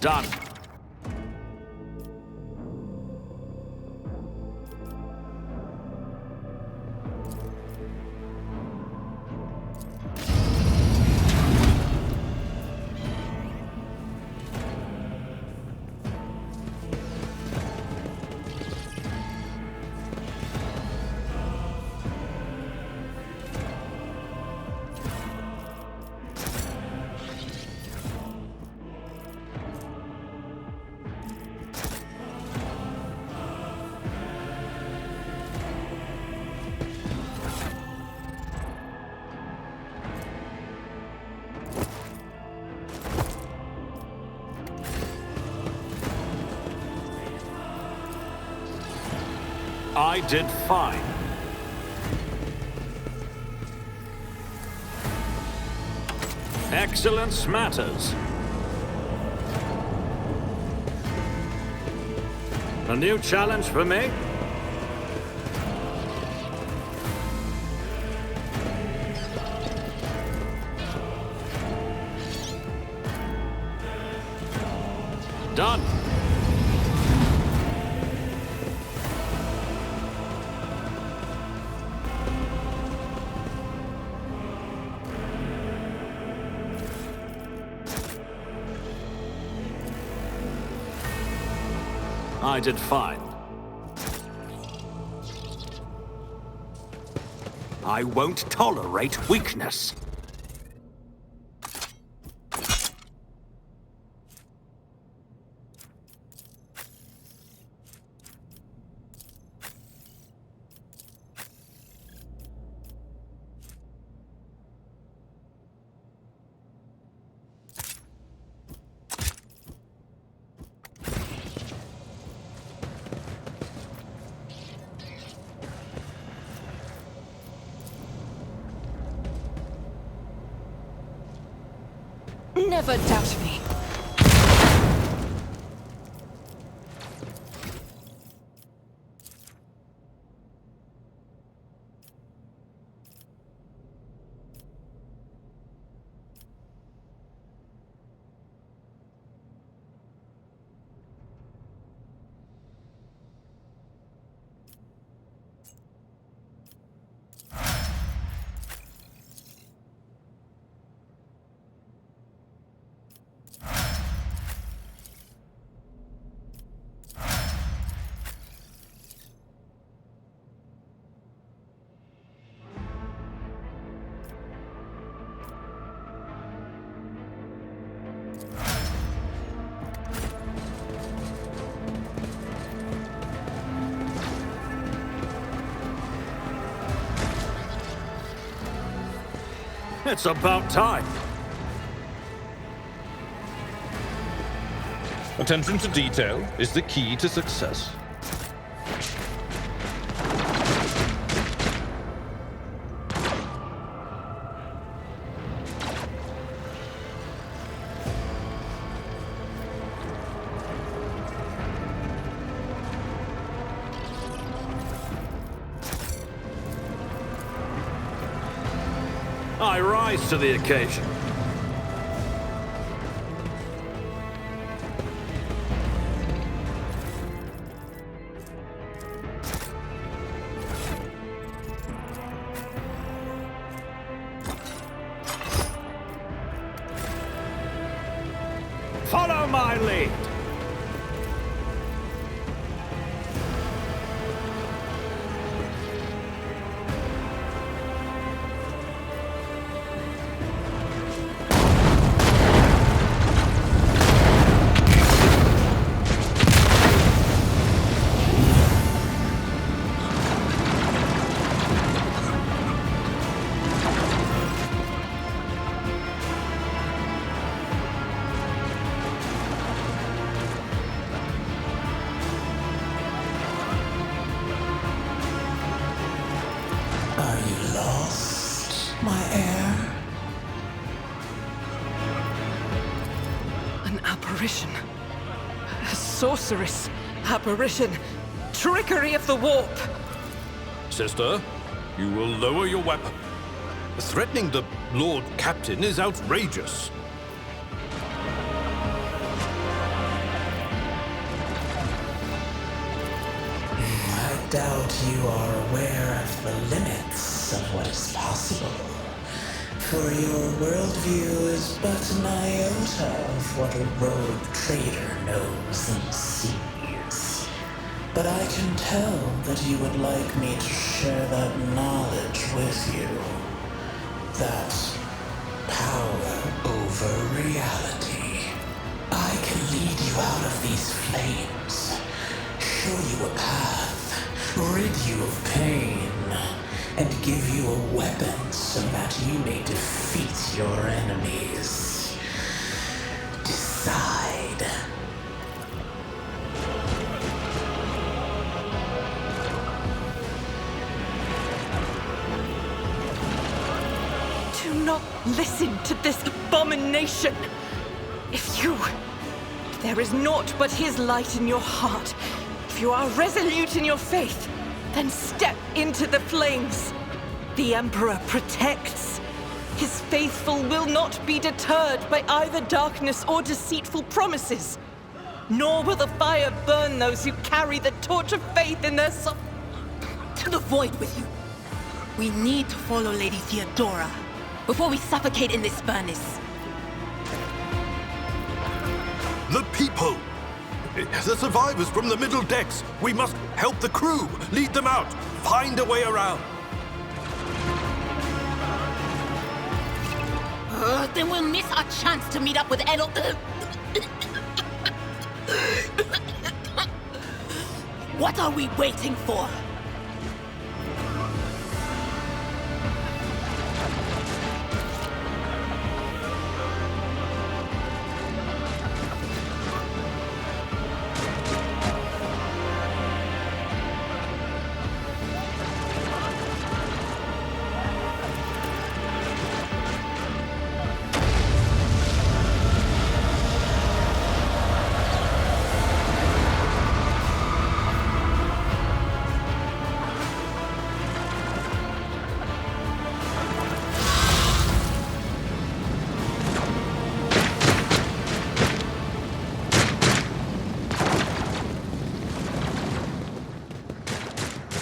Done. I did fine. Excellence matters. A new challenge for me? Done. I did fine. I won't tolerate weakness. Never doubt me. It's about time. Attention to detail is the key to success. I rise to the occasion. Follow my lead. My heir. An apparition. A sorceress. Apparition. Trickery of the warp. Sister, you will lower your weapon. Threatening the Lord Captain is outrageous. doubt you are aware of the limits of what is possible. For your worldview is but an iota of what a rogue trader knows and sees. But I can tell that you would like me to share that knowledge with you. That power over reality. I can lead you out of these flames, show you a path, rid you of pain, and give you a weapon so that you may defeat your enemies. Decide. Do not listen to this abomination. If there is naught but his light in your heart, if you are resolute in your faith, then step into the flames. The Emperor protects. His faithful will not be deterred by either darkness or deceitful promises. Nor will the fire burn those who carry the torch of faith in their soul. To the void with you. We need to follow Lady Theodora before we suffocate in this furnace. The people! The survivors from the middle decks! We must help the crew! Lead them out! Find a way around! Then we'll miss our chance to meet up with Edel. What are we waiting for?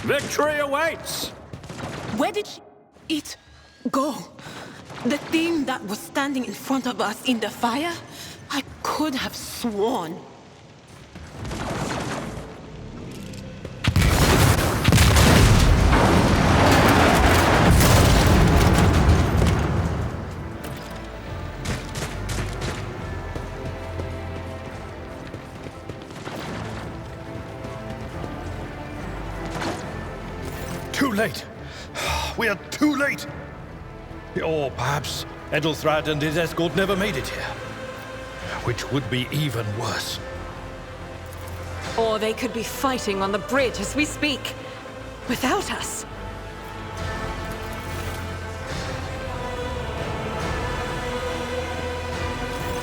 Victory awaits! Where did it go? The thing that was standing in front of us in the fire? I could have sworn. Too late! We are too late! Or perhaps Edelthrad and his escort never made it here. Which would be even worse. Or they could be fighting on the bridge as we speak, without us.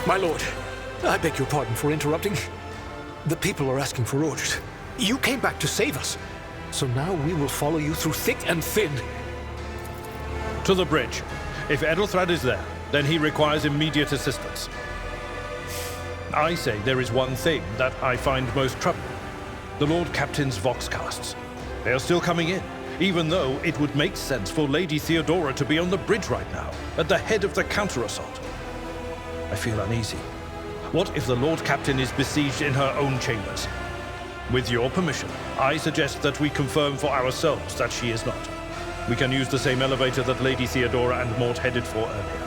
My lord, I beg your pardon for interrupting. The people are asking for orders. You came back to save us. So now we will follow you through thick and thin. To the bridge. If Edelthrad is there, then he requires immediate assistance. I say there is one thing that I find most troubling. The Lord Captain's voxcasts. They are still coming in, even though it would make sense for Lady Theodora to be on the bridge right now, at the head of the counter-assault. I feel uneasy. What if the Lord Captain is besieged in her own chambers? With your permission, I suggest that we confirm for ourselves that she is not. We can use the same elevator that Lady Theodora and Mort headed for earlier.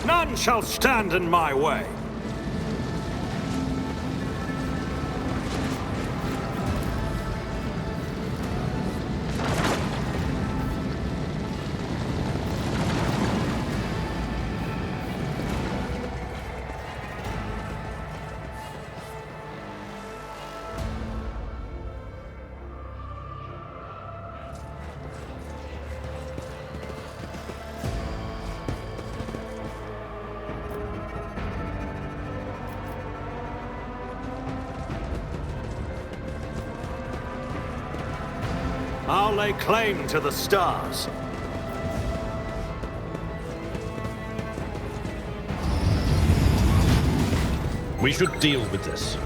None shall stand in my way. I'll lay claim to the stars. We should deal with this.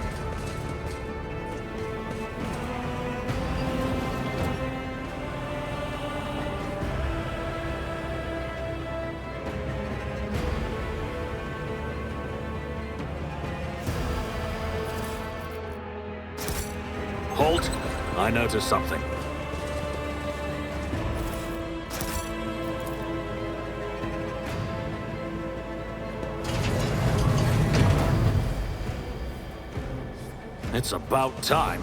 Halt. I noticed something. It's about time.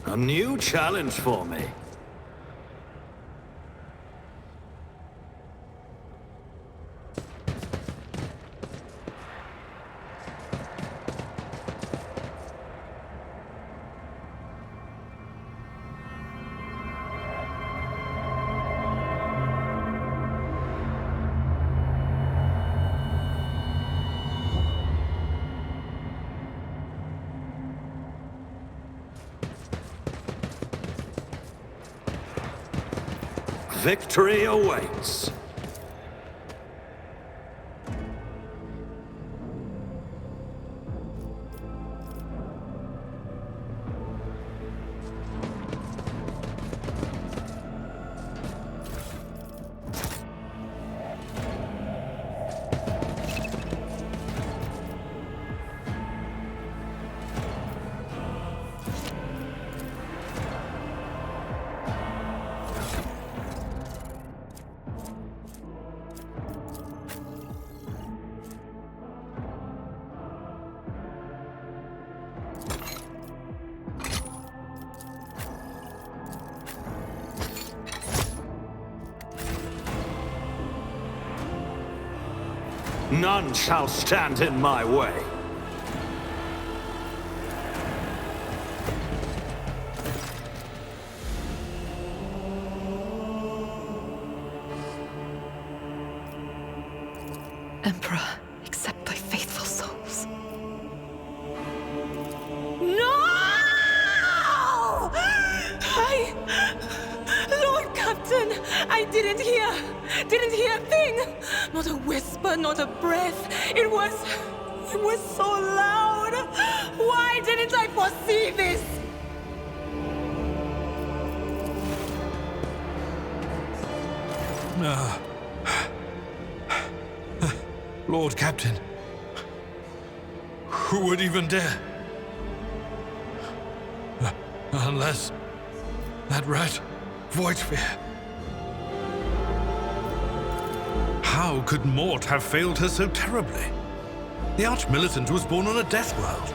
A new challenge for me. Victory awaits. None shall stand in my way. Emperor, accept thy faithful souls. No! Lord Captain, I didn't hear a thing. Not a whisper, not a breath. It was so loud. Why didn't I foresee this? Lord Captain, who would even dare? Unless that rat, voidgir. How could Mort have failed her so terribly? The Archmilitant was born on a death world.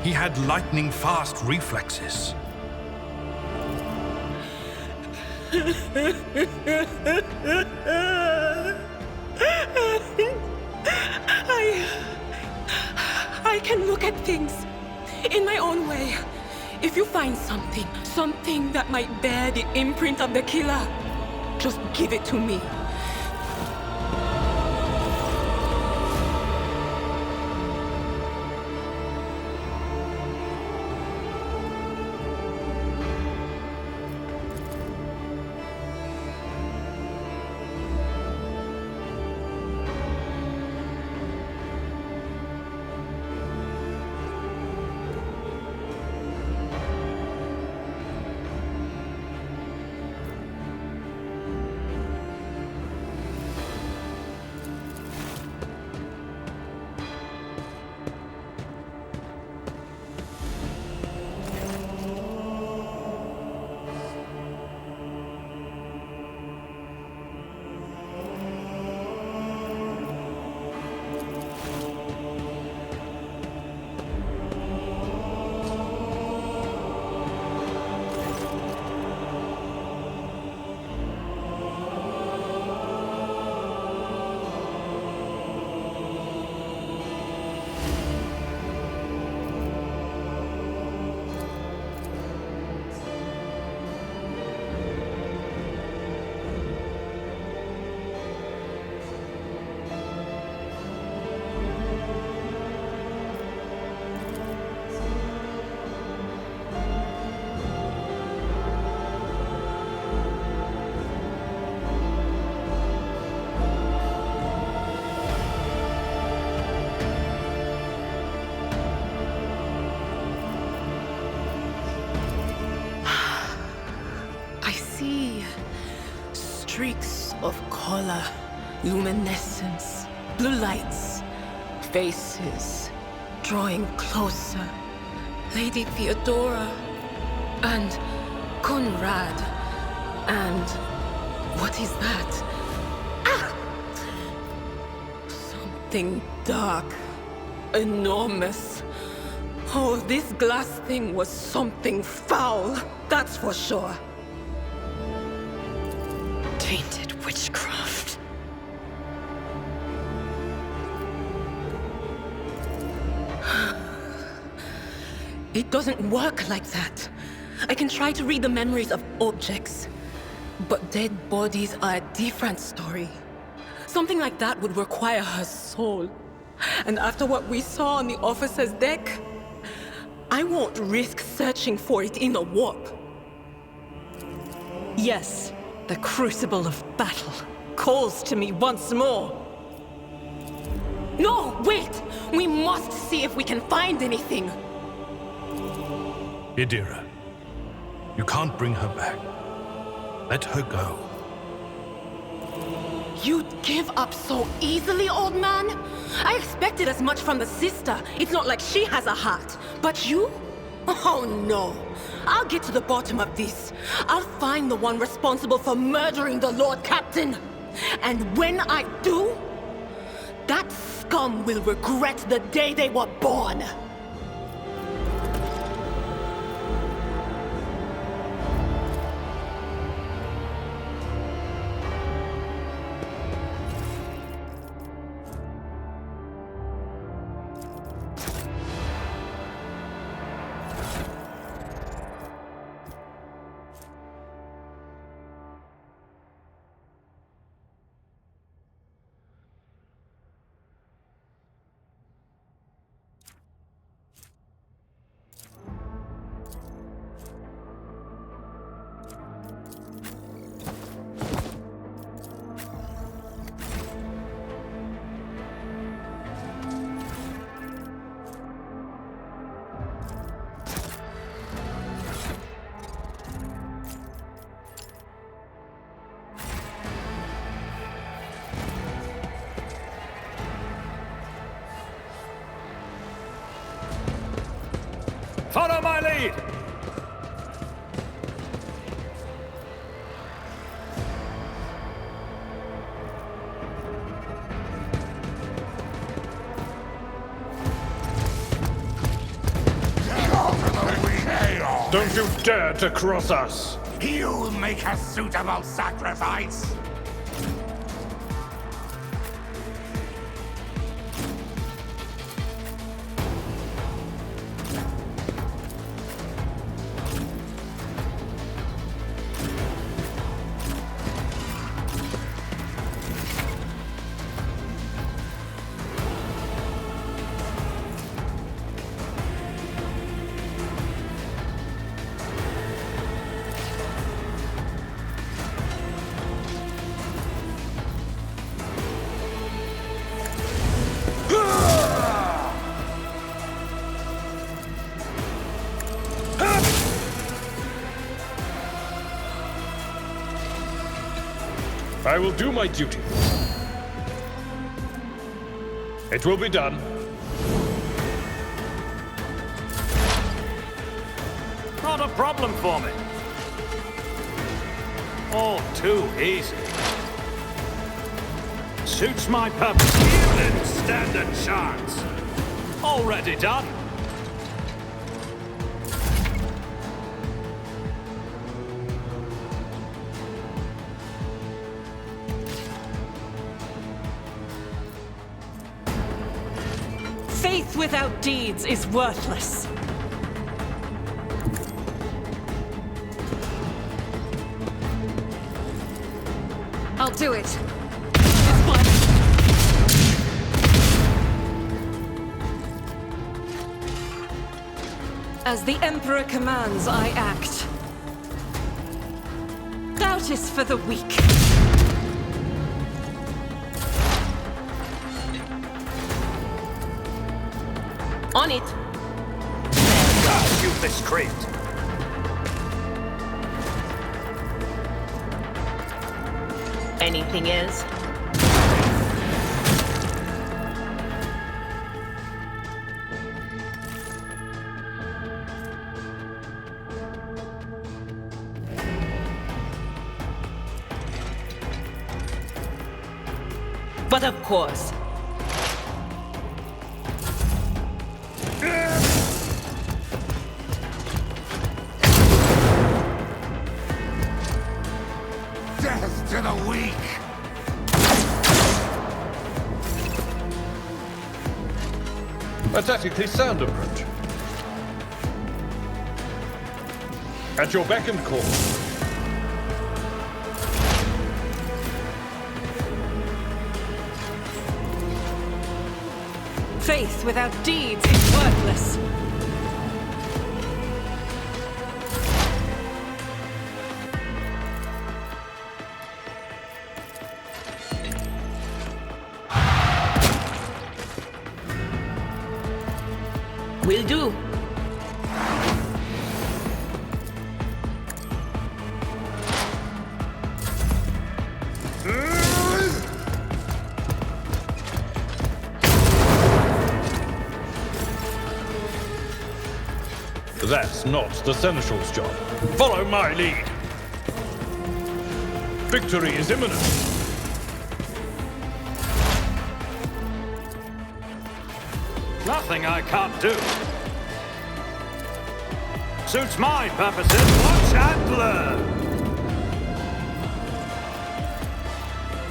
He had lightning-fast reflexes. I can look at things in my own way. If you find something that might bear the imprint of the killer, just give it to me. see streaks of color, luminescence, blue lights, faces drawing closer. Lady Theodora and Conrad and what is that? Ah! Something dark, enormous. Oh, this glass thing was something foul, that's for sure. Tainted witchcraft. It doesn't work like that. I can try to read the memories of objects, but dead bodies are a different story. Something like that would require her soul. And after what we saw on the officer's deck, I won't risk searching for it in a warp. Yes, the crucible of battle calls to me once more. No, wait! We must see if we can find anything. Theodora, you can't bring her back. Let her go. You'd give up so easily, old man? I expected as much from the sister. It's not like she has a heart. But you? Oh no. I'll get to the bottom of this. I'll find the one responsible for murdering the Lord Captain. And when I do, that scum will regret the day they were born. Follow my lead! Don't you dare to cross us! You'll make a suitable sacrifice! I will do my duty. It will be done. Not a problem for me. All too easy. Suits my purpose. You didn't stand a chance. Already done. Faith without deeds is worthless. I'll do it. As the Emperor commands, I act. Doubt is for the weak. On it. Shoot this creep. anything is. But of course. Death to the weak! A tactically sound approach. At your beck and call. Faith without deeds is worthless. Will do. That's not the Seneschal's job. Follow my lead. Victory is imminent. Nothing I can't do. Suits my purposes. Watch and learn.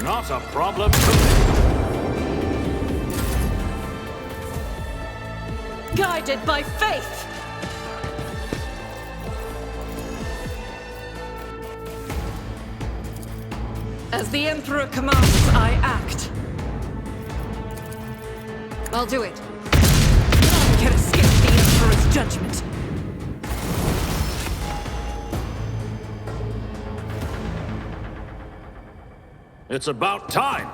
Not a problem to me. Guided by faith. As the Emperor commands, I act. I'll do it. None can escape the Emperor's judgment. It's about time.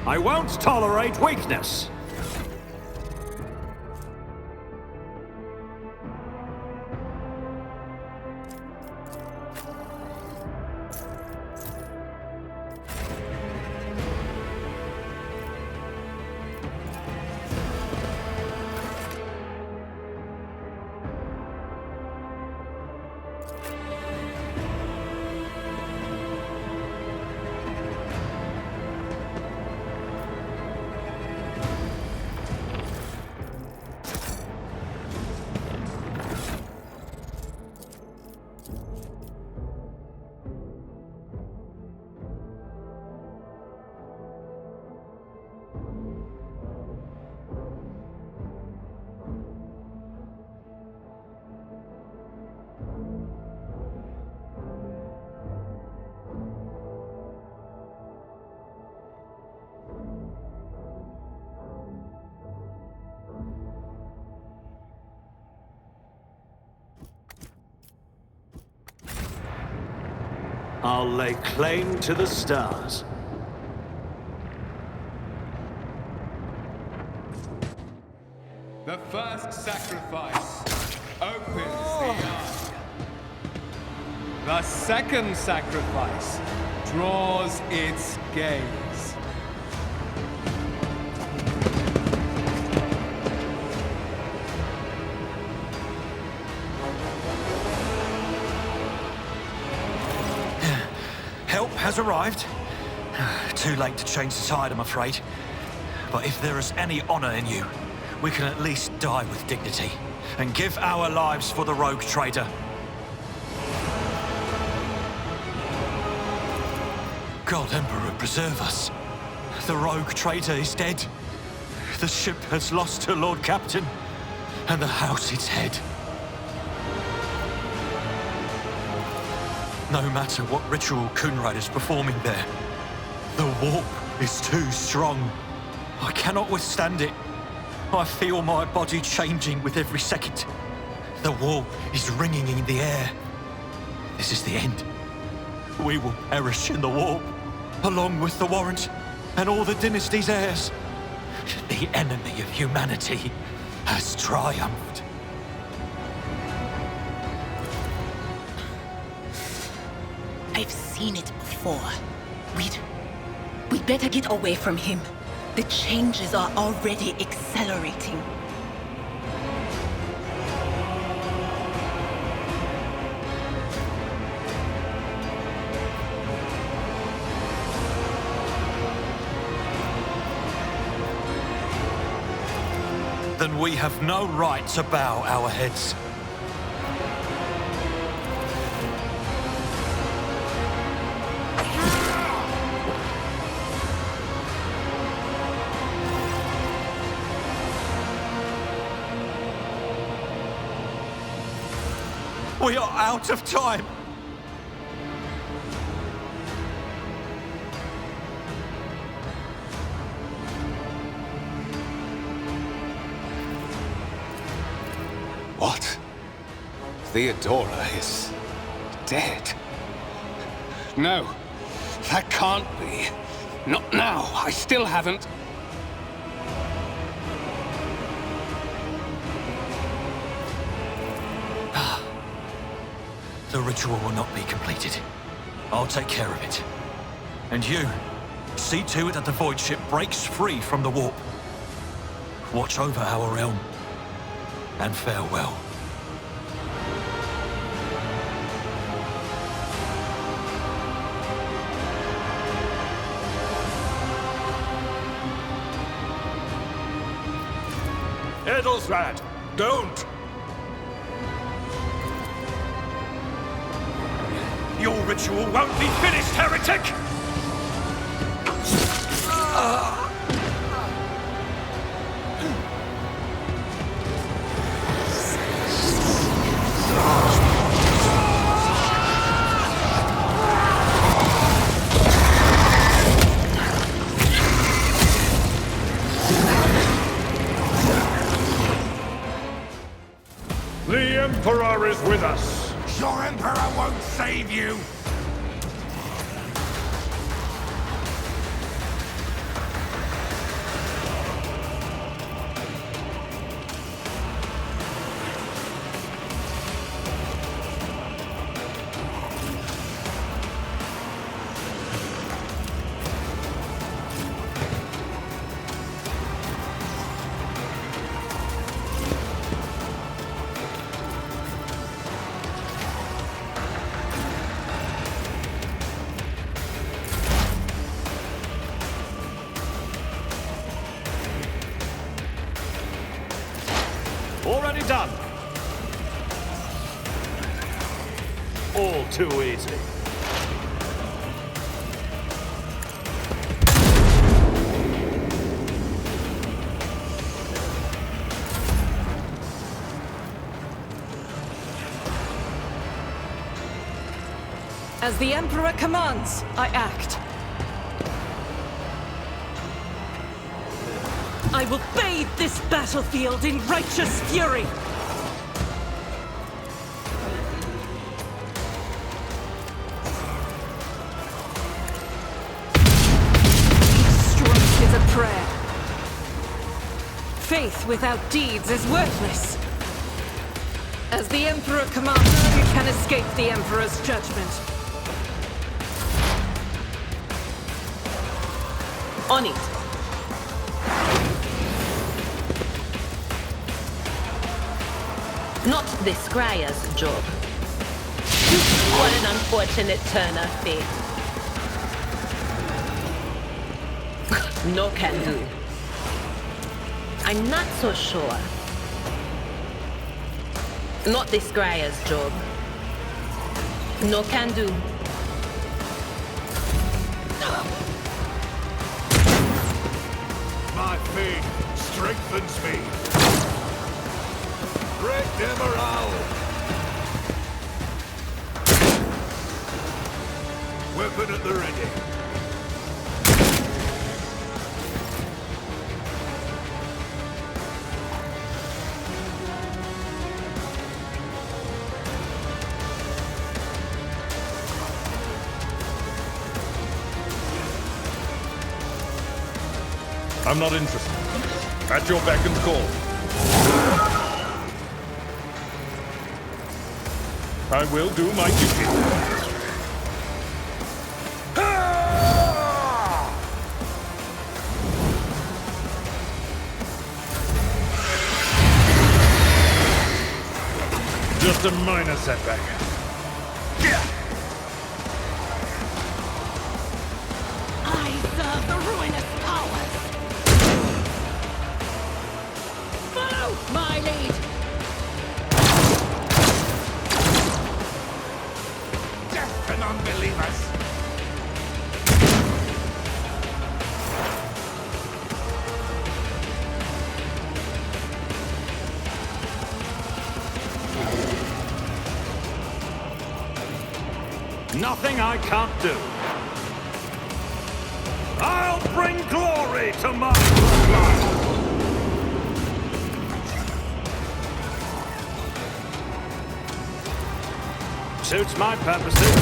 I won't tolerate weakness. I'll lay claim to the stars. The first sacrifice opens the eye. The second sacrifice draws its gaze. Help has arrived. Too late to change the tide, I'm afraid. But if there is any honor in you, we can at least die with dignity and give our lives for the rogue trader. God Emperor, preserve us. The rogue trader is dead. The ship has lost her Lord Captain, and the house its head. No matter what ritual Kunrad is performing there, the warp is too strong. I cannot withstand it. I feel my body changing with every second. The warp is ringing in the air. This is the end. We will perish in the warp, along with the Warrant and all the dynasty's heirs. The enemy of humanity has triumphed. I've seen it before. We'd better get away from him. The changes are already accelerating. Then we have no right to bow our heads. We are out of time. What? Theodora is dead? No, that can't be. Not now. I still haven't. The ritual will not be completed. I'll take care of it. And you, see to it that the void ship breaks free from the warp. Watch over our realm. And farewell. Edelthrad, don't! Your ritual won't be finished, heretic! The Emperor is with us. Your Emperor won't save you! Already done. All too easy. As the Emperor commands, I act. I will bathe this battlefield in righteous fury! Each stroke is a prayer. Faith without deeds is worthless. As the Emperor commands, you can escape the Emperor's judgment. On it. Not the Scryer's job. What an unfortunate turn of fate. No can do. I'm not so sure. Not the Scryer's job. No can do. My faith strengthens me. Break them around. Weapon at the ready. I'm not interested. At your beck and call. I will do my duty. Just a minor setback. I serve the ruinous powers! Follow my lead! Death to non-believers. Nothing I can't do. I'll bring glory to my bloodline. Suits my purposes.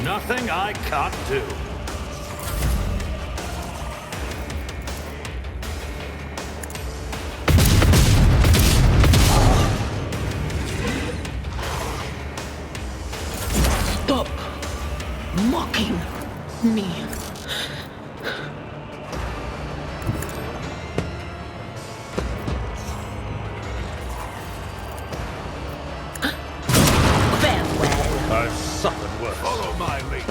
Nothing I can't do. Stop mocking me. Farewell. I've suffered worse. Follow my lead.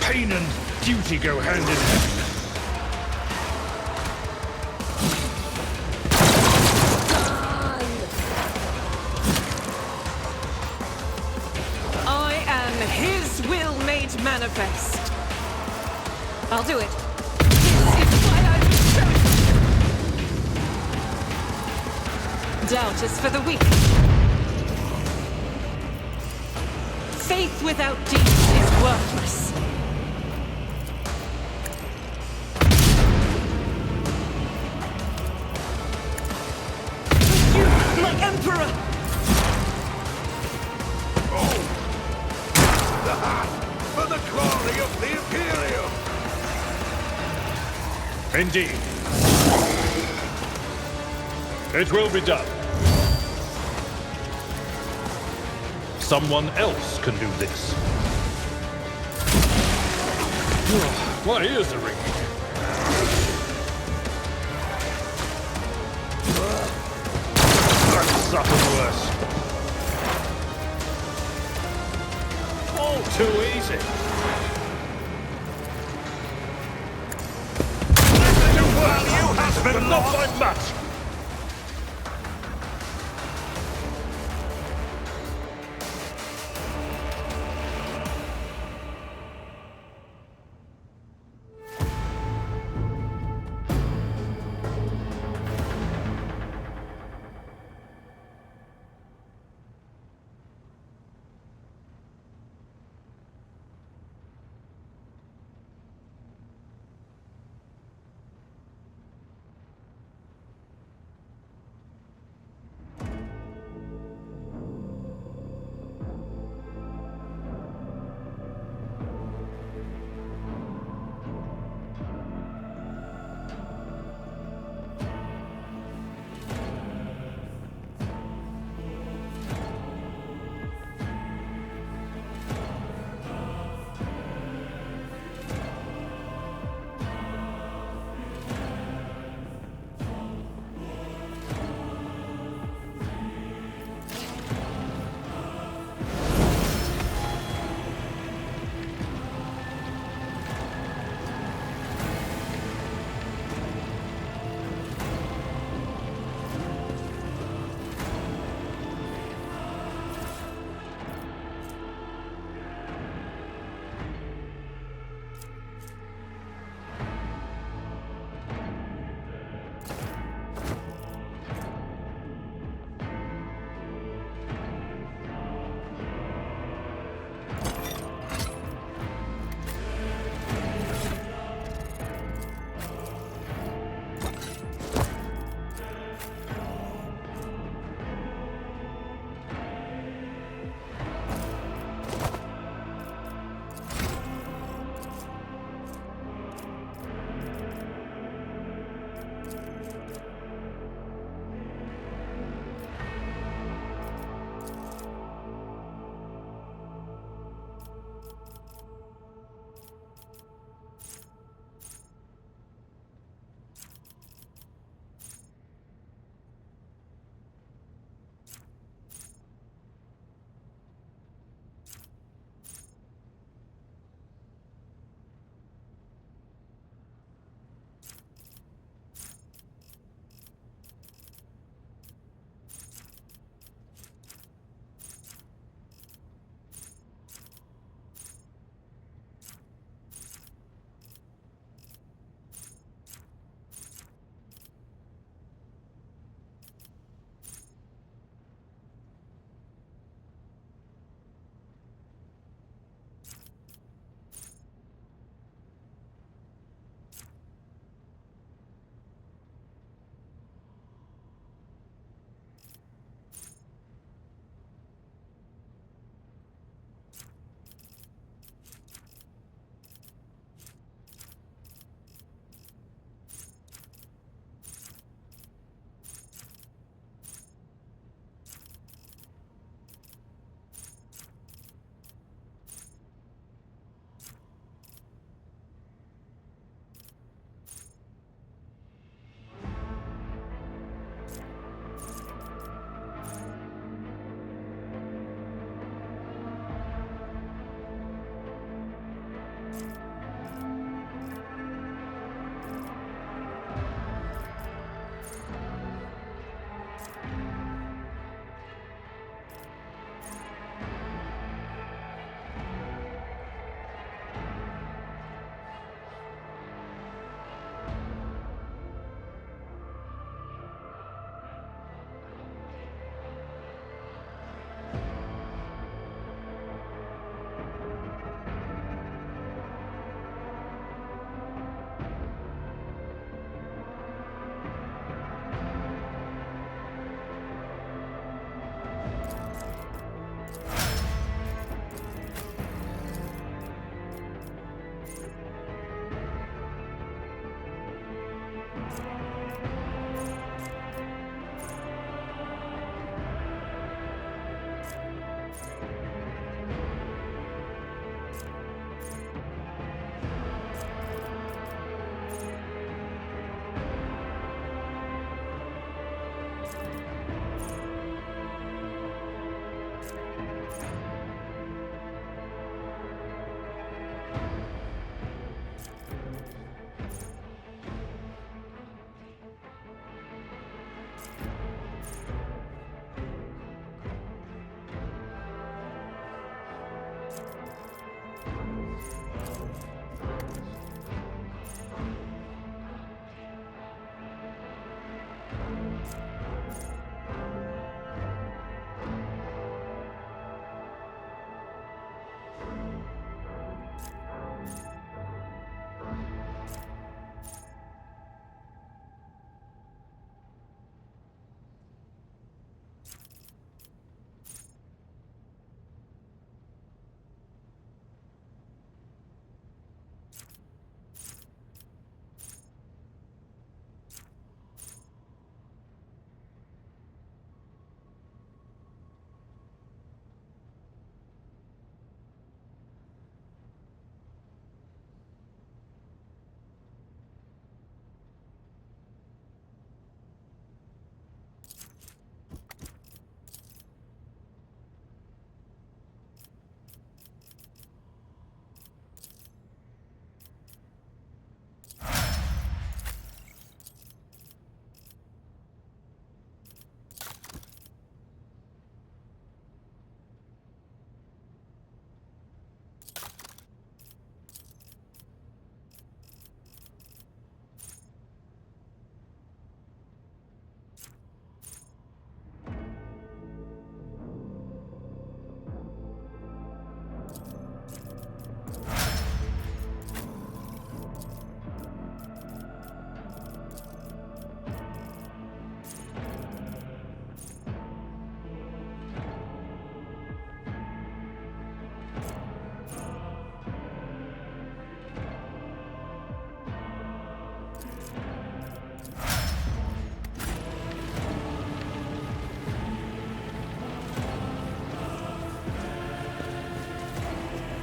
Pain and duty go hand in hand. I made manifest. I'll do it. This is why I'm so... Doubt is for the weak. Faith without deeds is worthless. You, my emperor! For the glory of the Imperium! Indeed. It will be done. Someone else can do this. My ears are ringing. I've suffered worse. All too easy. Value has But been not lost! by much.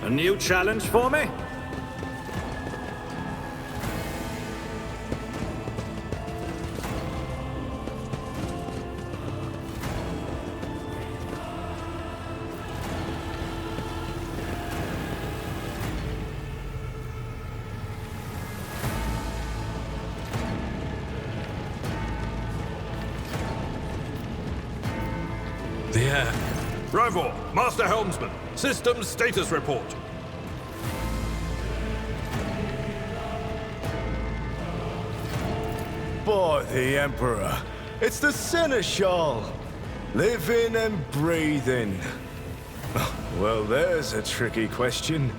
A new challenge for me? The air. Rivor, Master Helmsman, Systems Status Report. By the Emperor, it's the Seneschal. Living and breathing. Well, there's a tricky question.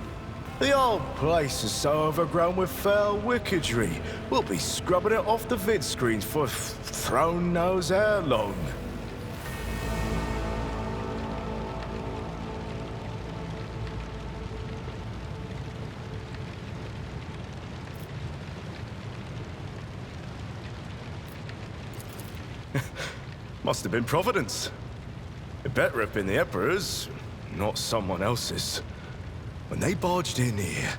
The old place is so overgrown with foul wickedry, we'll be scrubbing it off the vid screens for throne knows how long. Must have been Providence. It better have been the Emperor's, not someone else's. When they barged in here,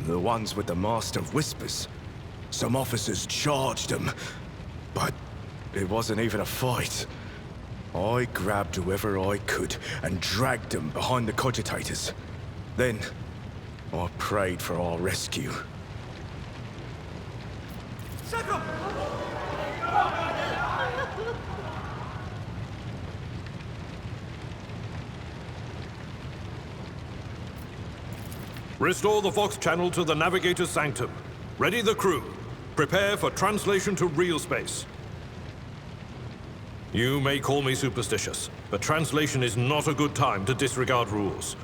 the ones with the Master of Whispers, some officers charged them, but it wasn't even a fight. I grabbed whoever I could and dragged them behind the cogitators. Then, I prayed for our rescue. Restore the Vox channel to the Navigator's Sanctum. Ready the crew. Prepare for translation to real space. You may call me superstitious, but translation is not a good time to disregard rules.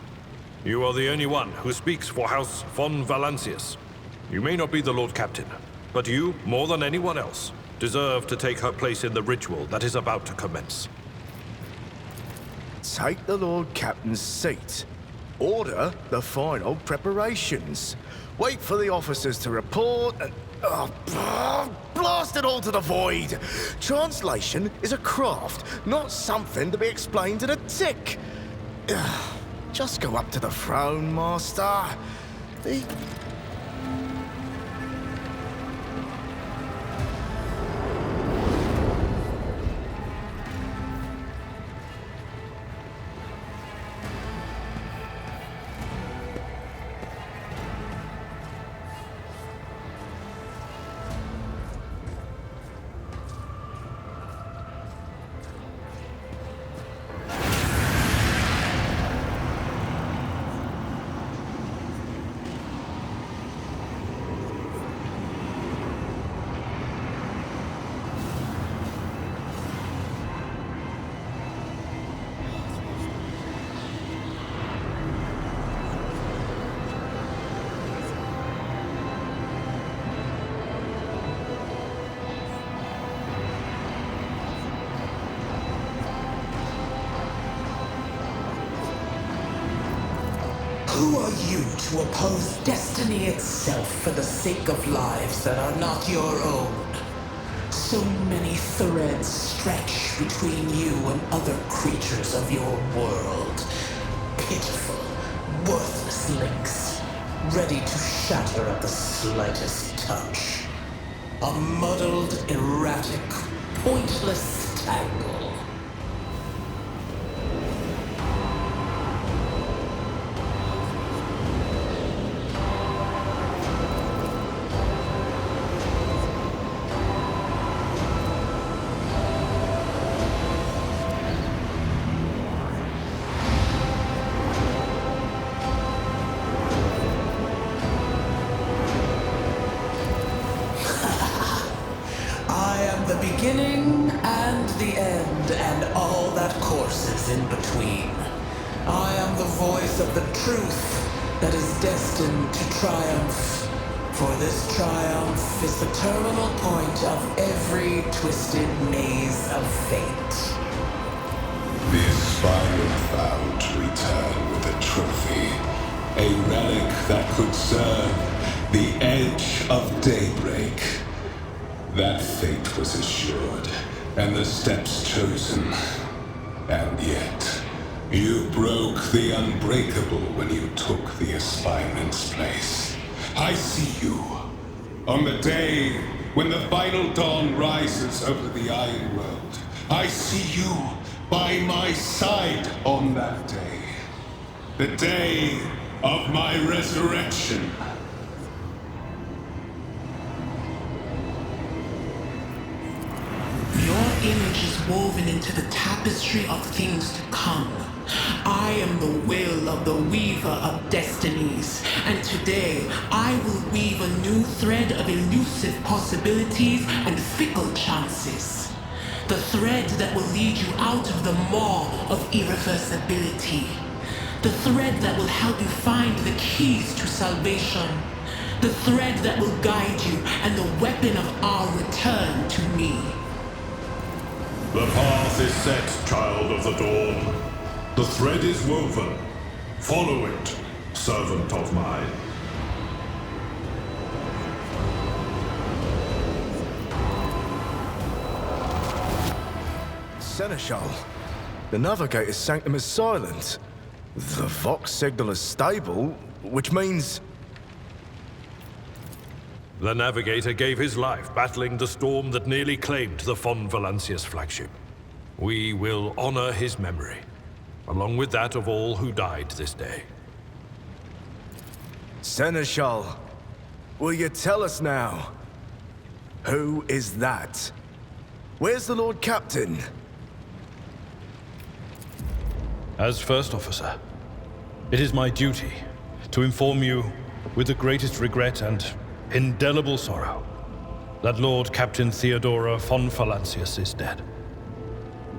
You are the only one who speaks for House von Valancius. You may not be the Lord Captain, but you, more than anyone else, deserve to take her place in the ritual that is about to commence. Take the Lord Captain's seat. Order the final preparations. Wait for the officers to report and... blast it all to the void! Translation is a craft, not something to be explained in a tick. Just go up to the throne, Master. Who are you to oppose destiny itself for the sake of lives that are not your own? So many threads stretch between you and other creatures of your world. Pitiful, worthless links, ready to shatter at the slightest touch. A muddled, erratic, pointless tangle. Beginning and the end, and all that courses in between. I am the voice of the truth that is destined to triumph. For this triumph is the terminal point of every twisted maze of fate. The aspirant vowed to return with a trophy, a relic that could serve the edge of daybreak. That fate was assured, and the steps chosen. And yet, you broke the unbreakable when you took the aspirant's place. I see you. On the day when the final dawn rises over the Iron World, I see you by my side on that day. The day of my resurrection. Your image is woven into the tapestry of things to come. I am the will of the weaver of destinies, and today I will weave a new thread of elusive possibilities and fickle chances. The thread that will lead you out of the maw of irreversibility. The thread that will help you find the keys to salvation. The thread that will guide you and the weapon of our return to me. The path is set, child of the dawn. The thread is woven. Follow it, servant of mine. Seneschal, the Navigator's sanctum is silent. The Vox signal is stable, which means... The Navigator gave his life battling the storm that nearly claimed the Von Valancius flagship. We will honor his memory, along with that of all who died this day. Seneschal, will you tell us now? Who is that? Where's the Lord Captain? As First Officer, it is my duty to inform you with the greatest regret and indelible sorrow that Lord Captain Theodora von Valancius is dead.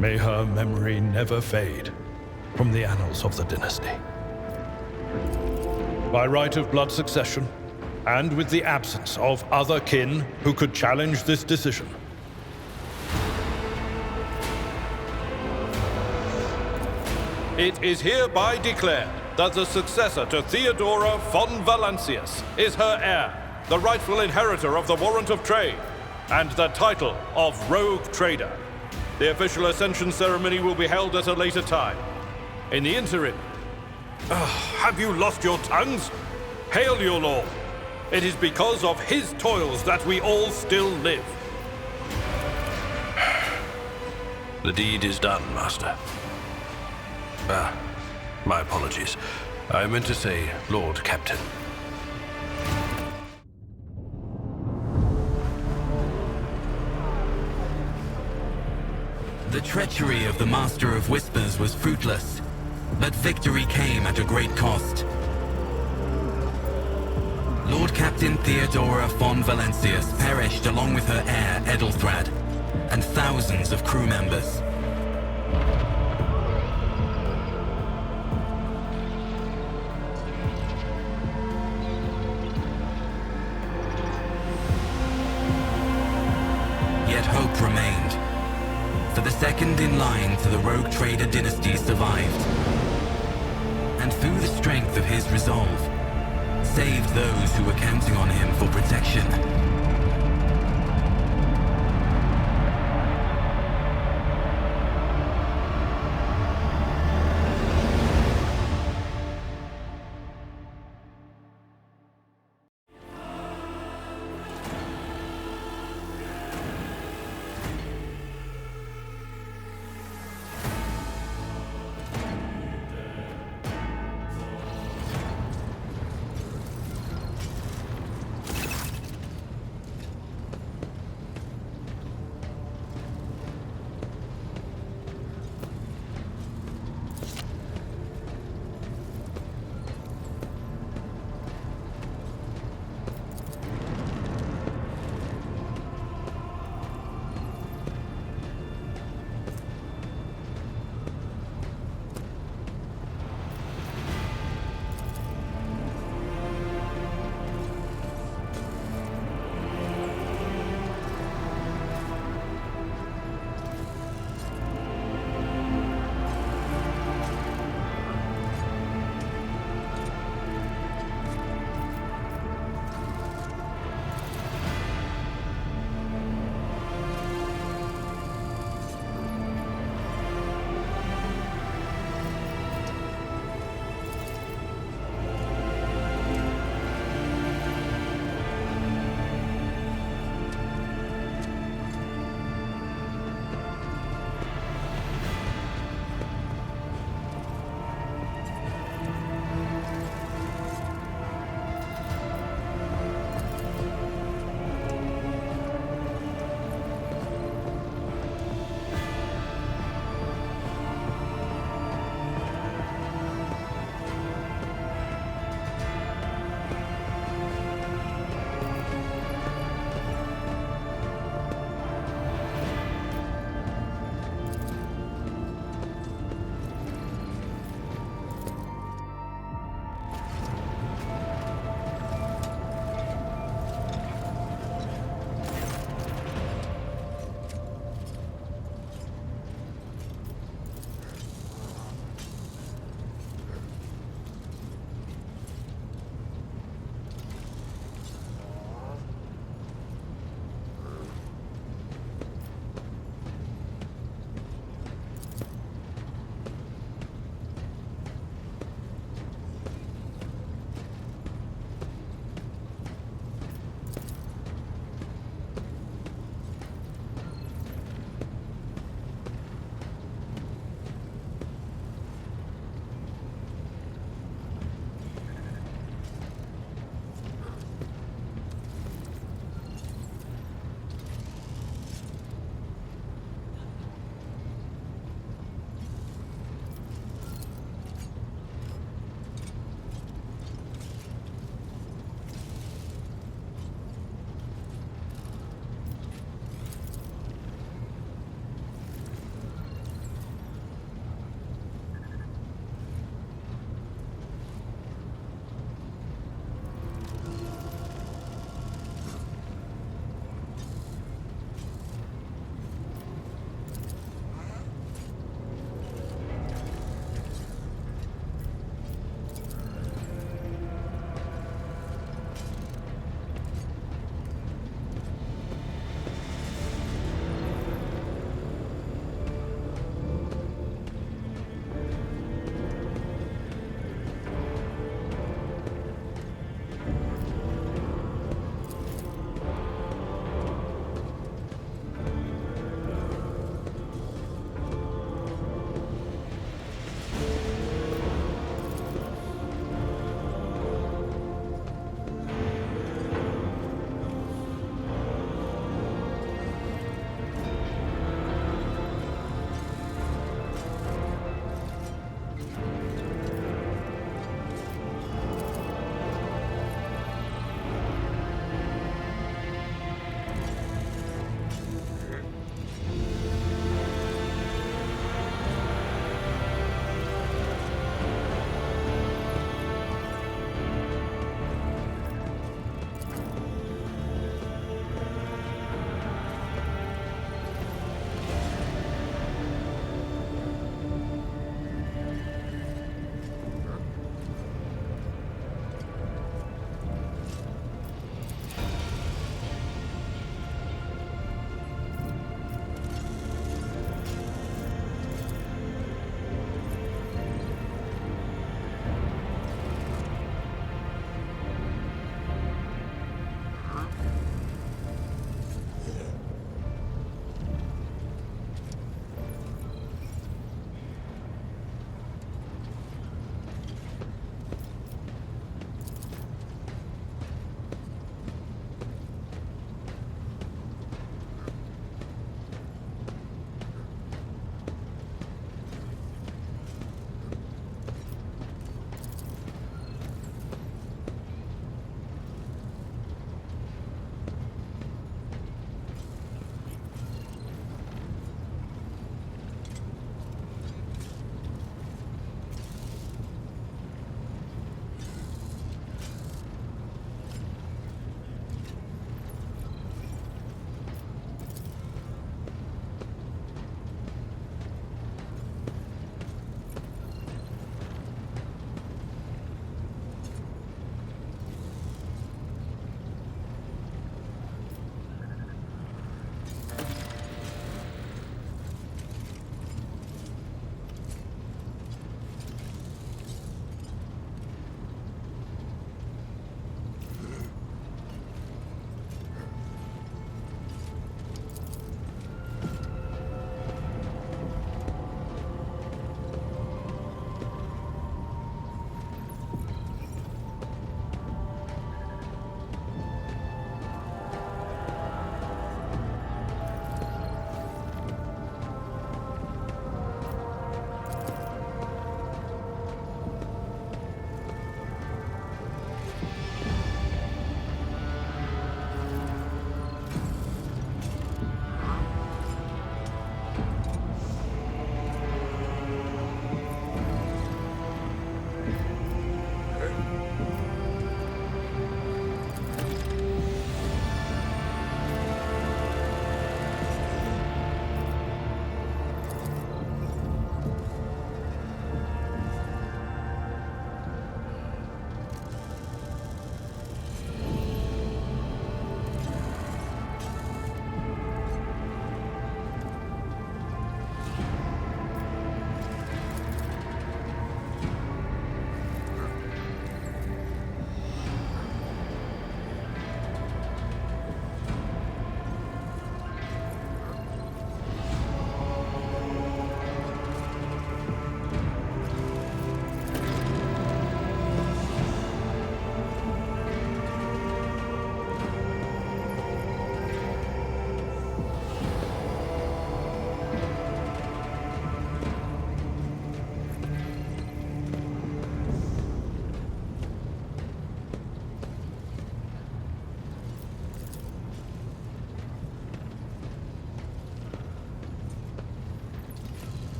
May her memory never fade from the annals of the dynasty. By right of blood succession, and with the absence of other kin who could challenge this decision, it is hereby declared that the successor to Theodora von Valancius is her heir, the rightful inheritor of the warrant of trade, and the title of Rogue Trader. The official ascension ceremony will be held at a later time. In the interim, have you lost your tongues? Hail your lord. It is because of his toils that we all still live. The deed is done, Master. My apologies. I meant to say Lord Captain. The treachery of the Master of Whispers was fruitless, but victory came at a great cost. Lord Captain Theodora von Valancius perished along with her heir, Edelthrad, and thousands of crew members. Yet hope remained. For the second in line to the Rogue Trader dynasty survived. and through the strength of his resolve, saved those who were counting on him for protection.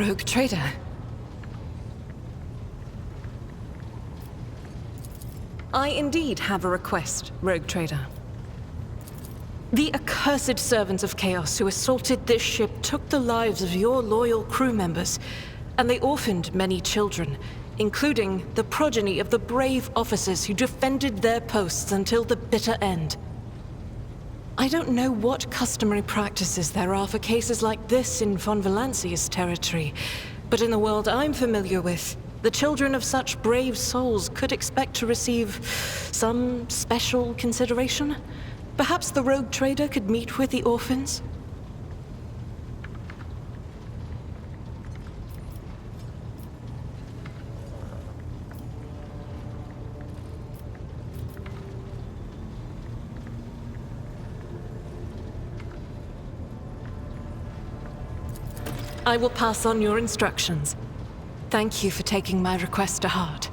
rogue trader. I indeed have a request, rogue trader. The accursed servants of Chaos who assaulted this ship took the lives of your loyal crew members, and they orphaned many children, including the progeny of the brave officers who defended their posts until the bitter end. I don't know what customary practices there are for cases like this in Von Valancia's territory, but in the world I'm familiar with, the children of such brave souls could expect to receive some special consideration. Perhaps the rogue trader could meet with the orphans? I will pass on your instructions. Thank you for taking my request to heart.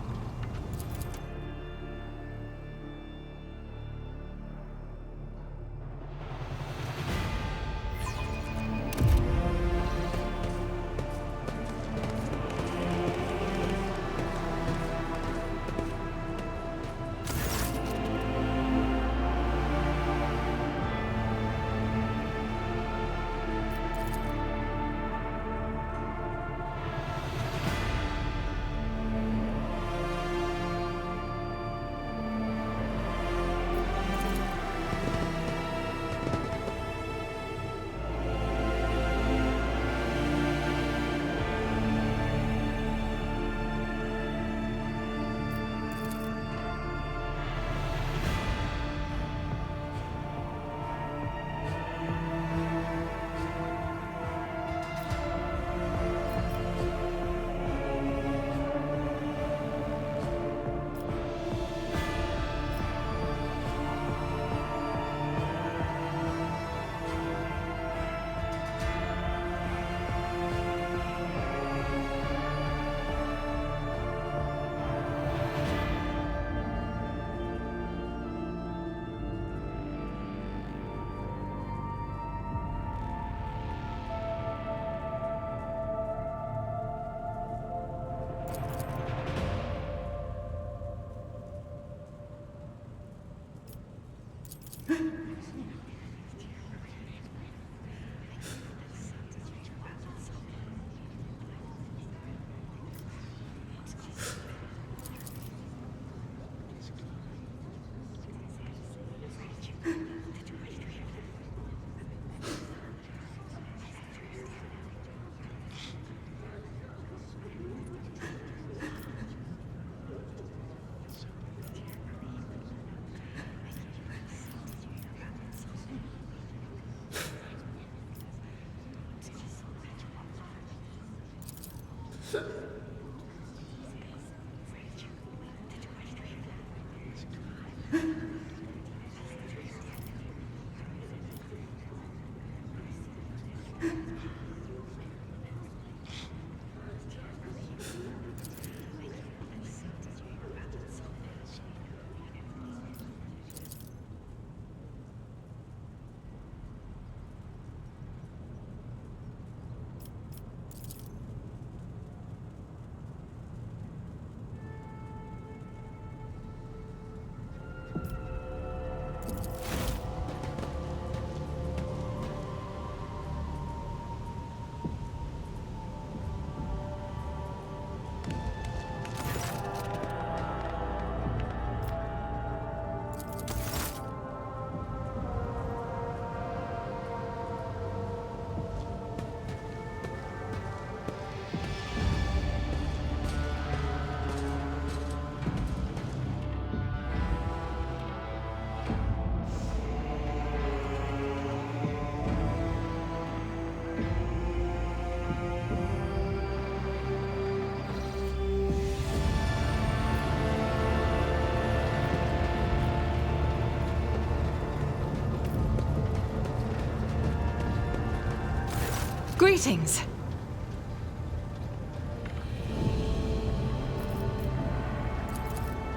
Greetings.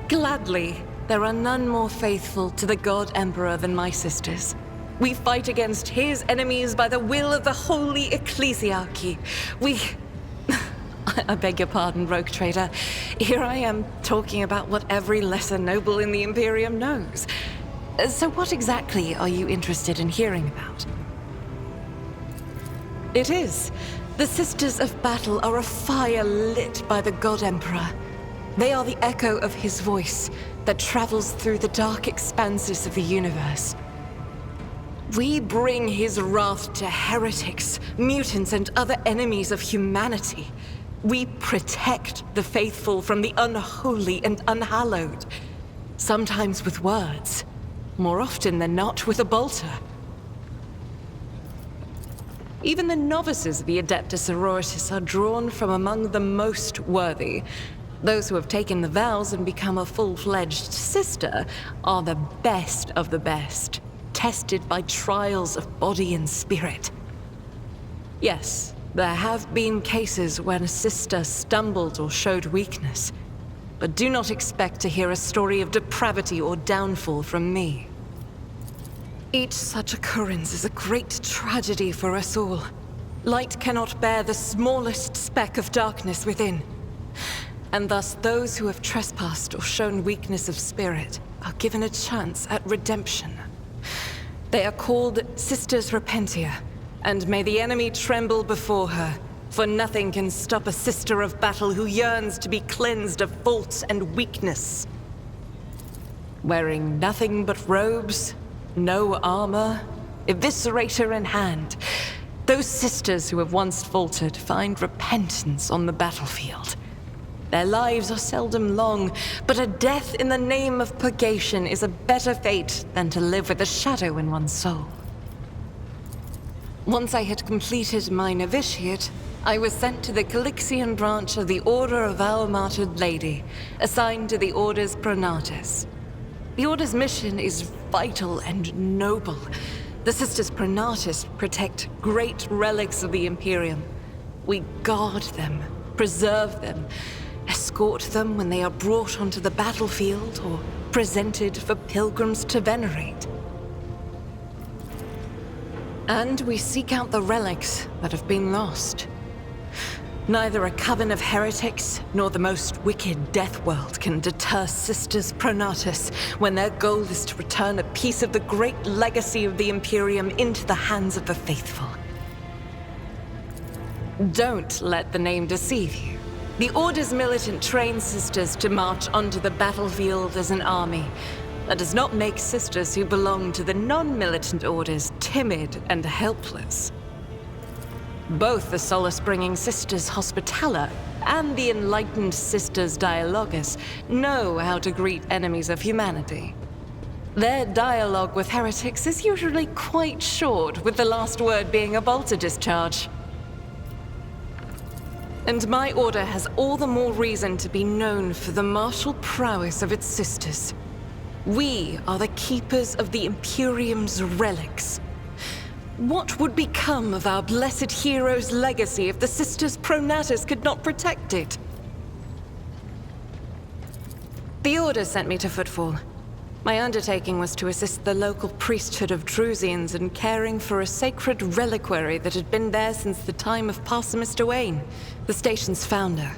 Gladly, there are none more faithful to the God Emperor than my sisters. We fight against his enemies by the will of the Holy Ecclesiarchy. We I beg your pardon, rogue trader. Here I am talking about what every lesser noble in the Imperium knows. So what exactly are you interested in hearing about? It is. The Sisters of Battle are a fire lit by the God Emperor. They are the echo of his voice that travels through the dark expanses of the universe. We bring his wrath to heretics, mutants, and other enemies of humanity. We protect the faithful from the unholy and unhallowed. Sometimes with words, more often than not with a bolter. Even the novices of the Adeptus Sororitas are drawn from among the most worthy. Those who have taken the vows and become a full-fledged sister are the best of the best, tested by trials of body and spirit. Yes, there have been cases when a sister stumbled or showed weakness, but do not expect to hear a story of depravity or downfall from me. Each such occurrence is a great tragedy for us all. Light cannot bear the smallest speck of darkness within. And thus those who have trespassed or shown weakness of spirit are given a chance at redemption. They are called Sisters Repentia, and may the enemy tremble before her, for nothing can stop a sister of battle who yearns to be cleansed of fault and weakness. Wearing nothing but robes, no armor, eviscerator in hand, those sisters who have once faltered find repentance on the battlefield. Their lives are seldom long, but a death in the name of purgation is a better fate than to live with a shadow in one's soul. Once I had completed my novitiate, I was sent to the Calixian branch of the Order of Our Martyred Lady, assigned to the Order's Pronatus. The Order's mission is vital and noble. The Sisters Pronatus protect great relics of the Imperium. We guard them, preserve them, escort them when they are brought onto the battlefield or presented for pilgrims to venerate. And we seek out the relics that have been lost. Neither a coven of heretics nor the most wicked death world can deter Sisters Pronatus when their goal is to return a piece of the great legacy of the Imperium into the hands of the faithful. Don't let the name deceive you. The Order's militant trains sisters to march onto the battlefield as an army. That does not make sisters who belong to the non-militant orders timid and helpless. Both the solace-bringing Sisters Hospitaller and the enlightened Sisters Dialogus know how to greet enemies of humanity. Their dialogue with heretics is usually quite short, with the last word being a bolter discharge. And my order has all the more reason to be known for the martial prowess of its sisters. We are the keepers of the Imperium's relics. What would become of our blessed hero's legacy if the Sisters Pronatus could not protect it? The Order sent me to Footfall. My undertaking was to assist the local priesthood of Drusians in caring for a sacred reliquary that had been there since the time of Parsimus Duane, the station's founder.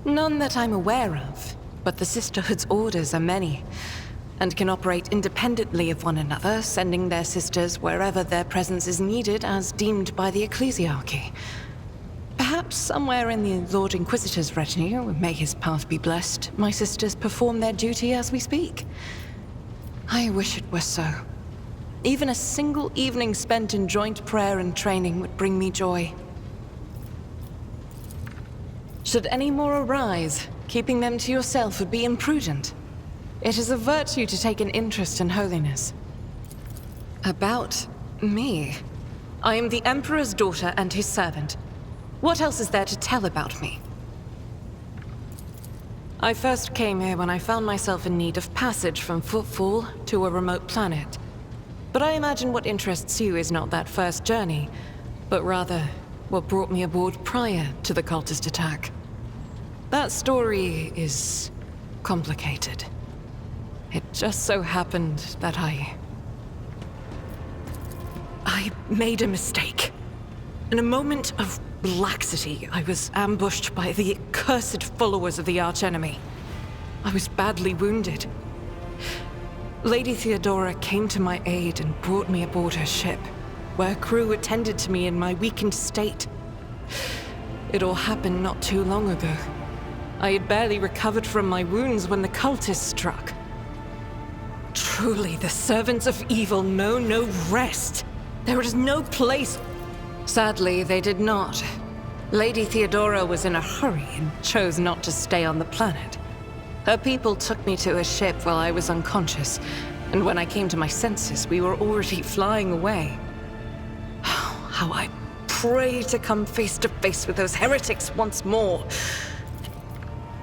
None that I'm aware of, but the Sisterhood's orders are many, and can operate independently of one another, sending their sisters wherever their presence is needed as deemed by the ecclesiarchy. Perhaps somewhere in the Lord Inquisitor's retinue, may his path be blessed, my sisters perform their duty as we speak. I wish it were so. Even a single evening spent in joint prayer and training would bring me joy. Should any more arise, keeping them to yourself would be imprudent. It is a virtue to take an interest in holiness. About me? I am the Emperor's daughter and his servant. What else is there to tell about me? I first came here when I found myself in need of passage from Footfall to a remote planet. But I imagine what interests you is not that first journey, but rather what brought me aboard prior to the cultist attack. That story is complicated. It just so happened that I made a mistake. In a moment of laxity, I was ambushed by the accursed followers of the archenemy. I was badly wounded. Lady Theodora came to my aid and brought me aboard her ship, where crew attended to me in my weakened state. It all happened not too long ago. I had barely recovered from my wounds when the cultists struck. Truly, the servants of evil know no rest. There is no place. Sadly, they did not. Lady Theodora was in a hurry and chose not to stay on the planet. Her people took me to a ship while I was unconscious, and when I came to my senses, we were already flying away. How I pray to come face to face with those heretics once more.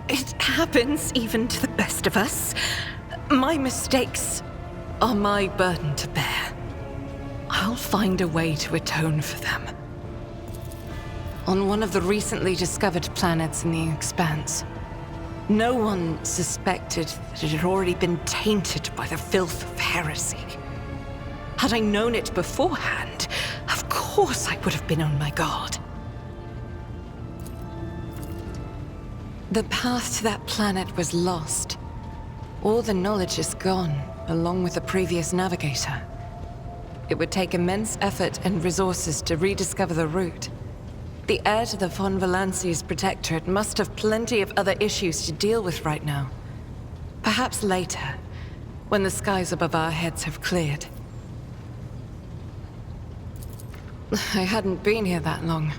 It happens even to the best of us. My mistakes are my burden to bear. I'll find a way to atone for them. On one of the recently discovered planets in the Expanse, no one suspected that it had already been tainted by the filth of heresy. Had I known it beforehand, of course I would have been on my guard. The path to that planet was lost. All the knowledge is gone, along with the previous navigator. It would take immense effort and resources to rediscover the route. The heir to the von Valanci's protectorate must have plenty of other issues to deal with right now. Perhaps later, when the skies above our heads have cleared. I hadn't been here that long.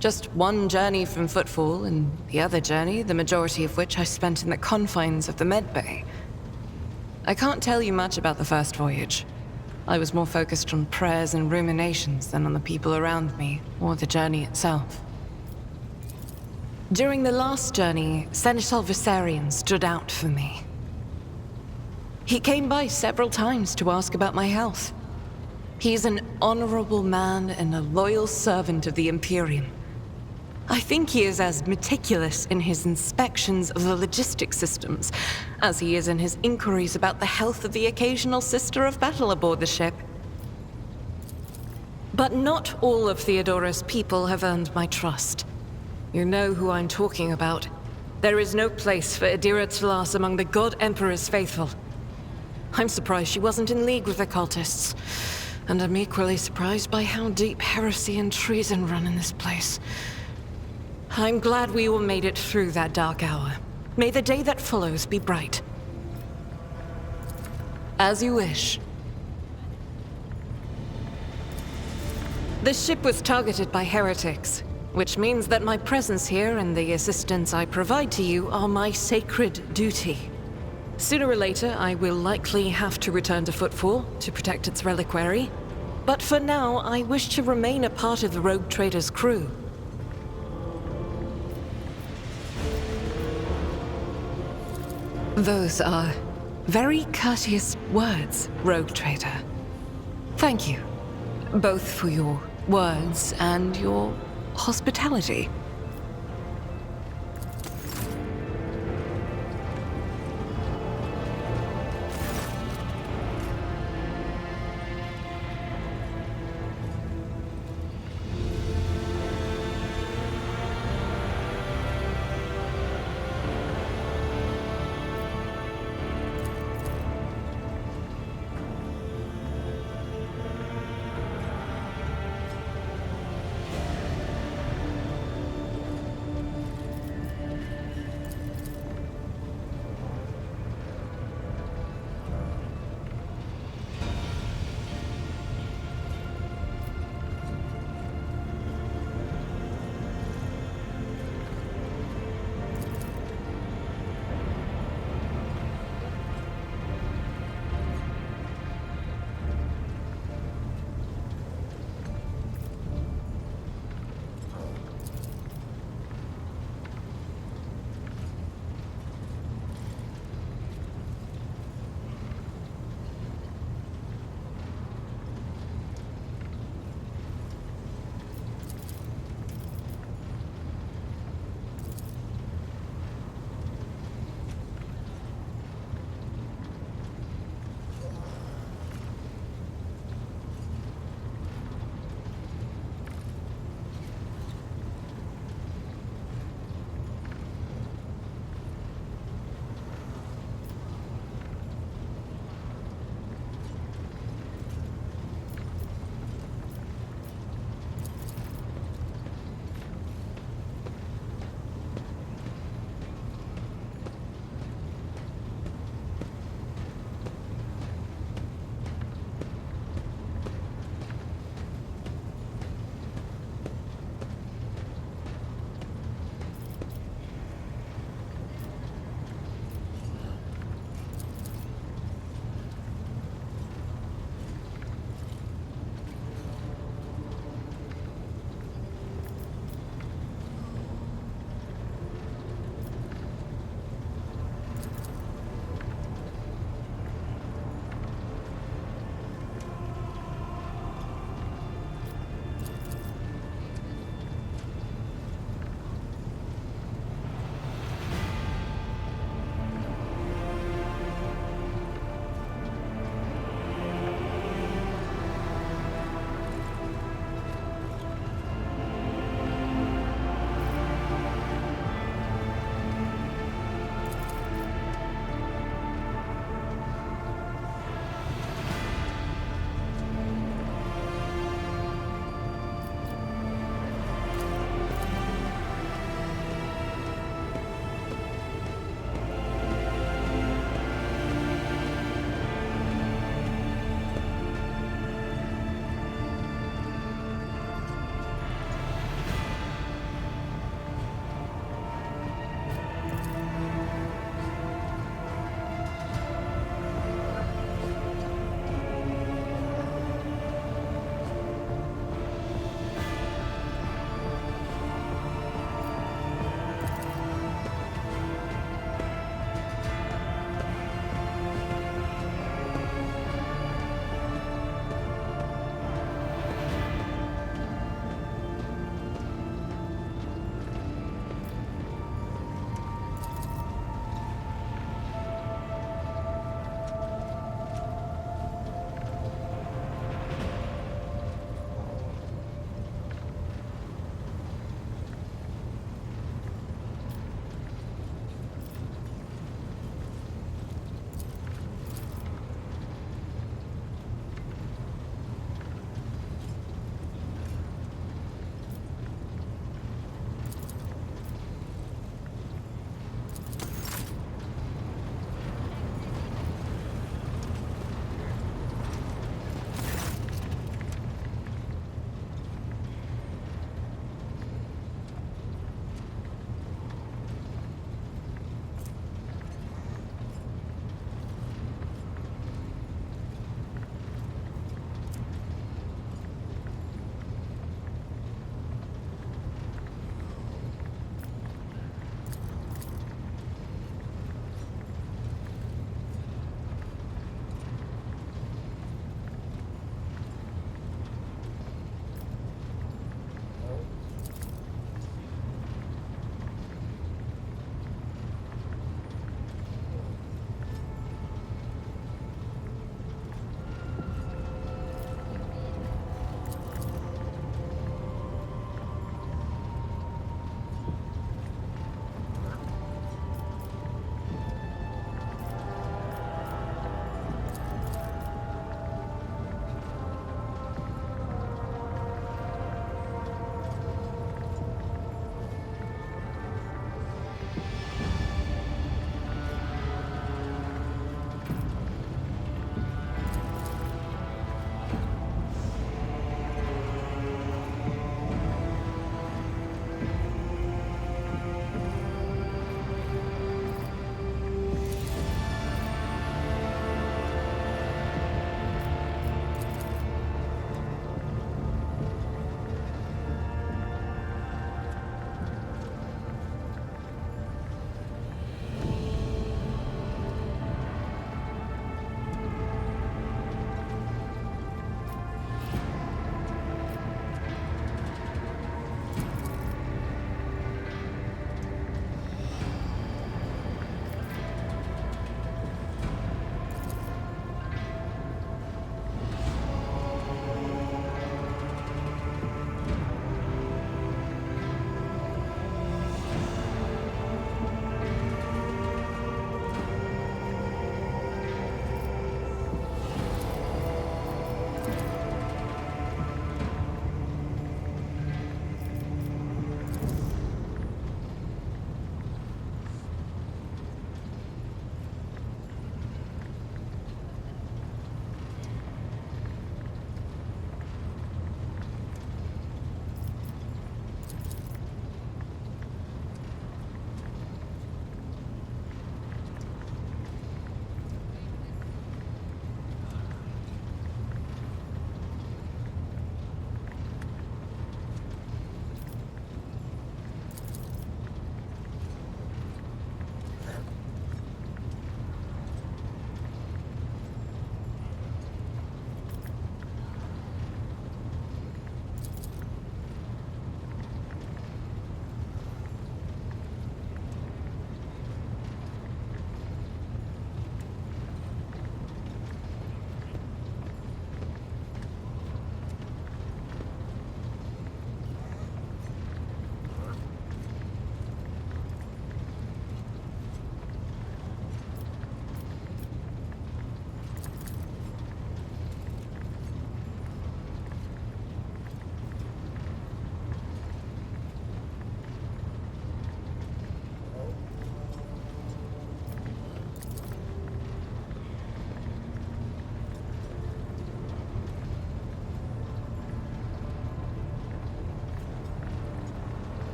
Just one journey from Footfall, and the other journey, the majority of which I spent in the confines of the medbay. I can't tell you much about the first voyage. I was more focused on prayers and ruminations than on the people around me, or the journey itself. During the last journey, Seneschal Viserion stood out for me. He came by several times to ask about my health. He's an honorable man and a loyal servant of the Imperium. I think he is as meticulous in his inspections of the logistics systems as he is in his inquiries about the health of the occasional sister of battle aboard the ship. But not all of Theodora's people have earned my trust. You know who I'm talking about. There is no place for Adira Talas among the God Emperor's faithful. I'm surprised she wasn't in league with the cultists. And I'm equally surprised by how deep heresy and treason run in this place. I'm glad we all made it through that dark hour. May the day that follows be bright. As you wish. The ship was targeted by heretics, which means that my presence here and the assistance I provide to you are my sacred duty. Sooner or later, I will likely have to return to Footfall to protect its reliquary. But for now, I wish to remain a part of the Rogue Trader's crew. Those are very courteous words, Rogue Trader. Thank you, both for your words and your hospitality.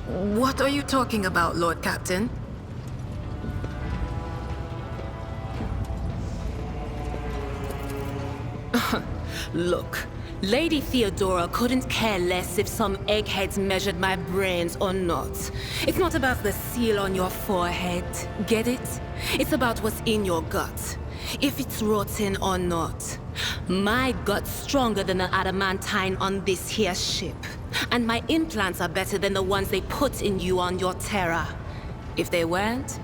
What are you talking about, Lord Captain? Look, Lady Theodora couldn't care less if some eggheads measured my brains or not. It's not about the seal on your forehead, get it? It's about what's in your gut, if it's rotten or not. My gut's stronger than the adamantine on this here ship. And my implants are better than the ones they put in you on your Terra. If they weren't,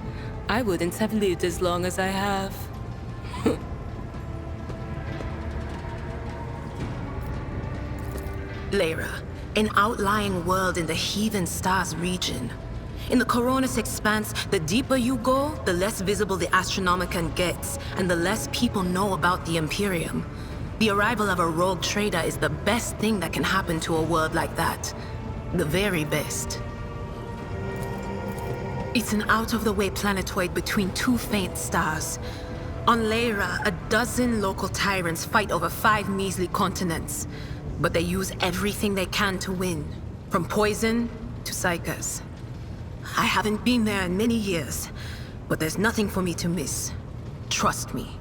I wouldn't have lived as long as I have. Lyra, an outlying world in the Heathen Stars region. In the Coronis Expanse, the deeper you go, the less visible the Astronomicon gets, and the less people know about the Imperium. The arrival of a rogue trader is the best thing that can happen to a world like that. The very best. It's an out-of-the-way planetoid between two faint stars. On Lyra, a dozen local tyrants fight over 5 measly continents. But they use everything they can to win, from poison to psychers. I haven't been there in many years, but there's nothing for me to miss. Trust me.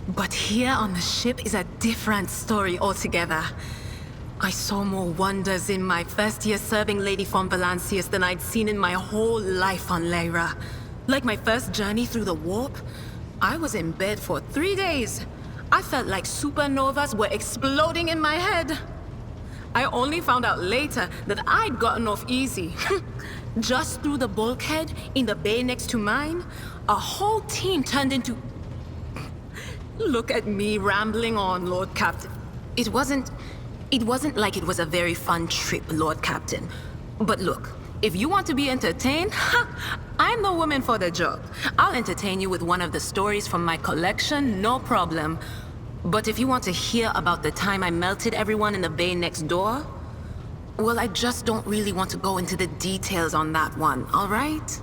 But here on the ship is a different story altogether. I saw more wonders in my first year serving Lady von Valancius than I'd seen in my whole life on Lyra. Like my first journey through the warp, I was in bed for 3 days. I felt like supernovas were exploding in my head. I only found out later that I'd gotten off easy. Just through the bulkhead in the bay next to mine, a whole team turned into... Look at me rambling on, Lord Captain. It wasn't like it was a very fun trip, Lord Captain. But look, if you want to be entertained, I'm the woman for the job. I'll entertain you with one of the stories from my collection, no problem. But if you want to hear about the time I melted everyone in the bay next door, well, I just don't really want to go into the details on that one, all right?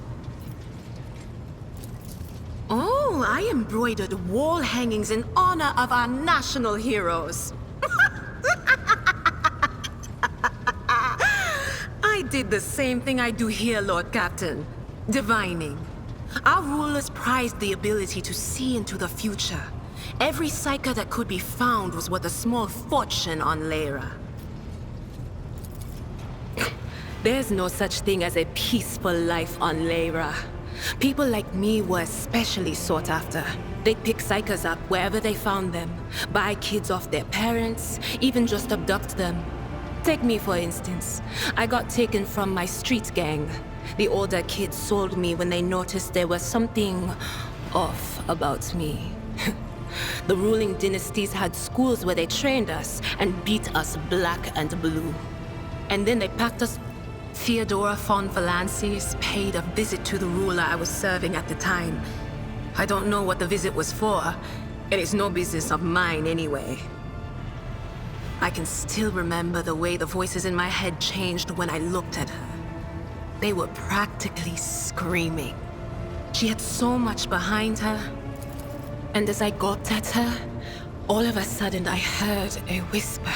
Oh, I embroidered wall hangings in honor of our national heroes. I did the same thing I do here, Lord Captain. Divining. Our rulers prized the ability to see into the future. Every psyker that could be found was worth a small fortune on Lyra. There's no such thing as a peaceful life on Lyra. People like me were especially sought after. They'd pick psychers up wherever they found them, buy kids off their parents, even just abduct them. Take me, for instance. I got taken from my street gang. The older kids sold me when they noticed there was something off about me. The ruling dynasties had schools where they trained us and beat us black and blue. And then they packed us... Theodora von Valancius paid a visit to the ruler I was serving at the time. I don't know what the visit was for, and it's no business of mine anyway. I can still remember the way the voices in my head changed when I looked at her. They were practically screaming. She had so much behind her. And as I gawped at her, all of a sudden I heard a whisper.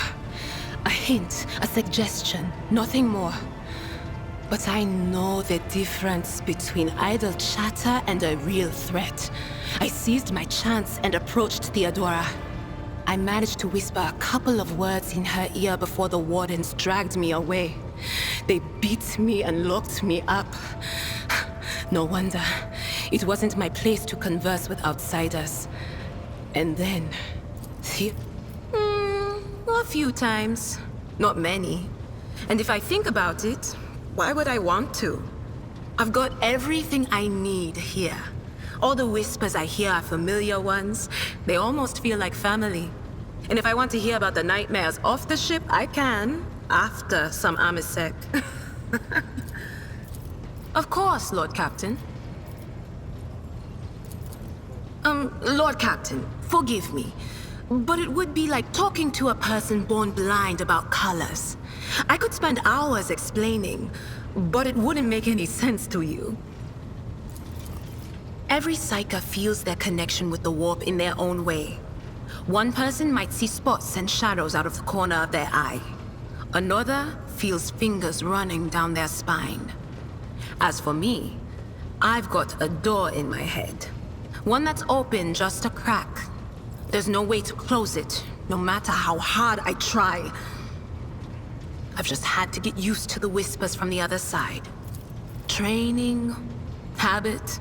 A hint, a suggestion, nothing more. But I know the difference between idle chatter and a real threat. I seized my chance and approached Theodora. I managed to whisper a couple of words in her ear before the wardens dragged me away. They beat me and locked me up. No wonder. It wasn't my place to converse with outsiders. And then... a few times. Not many. And if I think about it, why would I want to? I've got everything I need here. All the whispers I hear are familiar ones. They almost feel like family. And if I want to hear about the nightmares off the ship, I can. After some Amisec. Of course, Lord Captain. Lord Captain, forgive me. But it would be like talking to a person born blind about colors. I could spend hours explaining, but it wouldn't make any sense to you. Every psyker feels their connection with the warp in their own way. One person might see spots and shadows out of the corner of their eye. Another feels fingers running down their spine. As for me, I've got a door in my head. One that's open just a crack. There's no way to close it, no matter how hard I try. I've just had to get used to the whispers from the other side. Training, habit,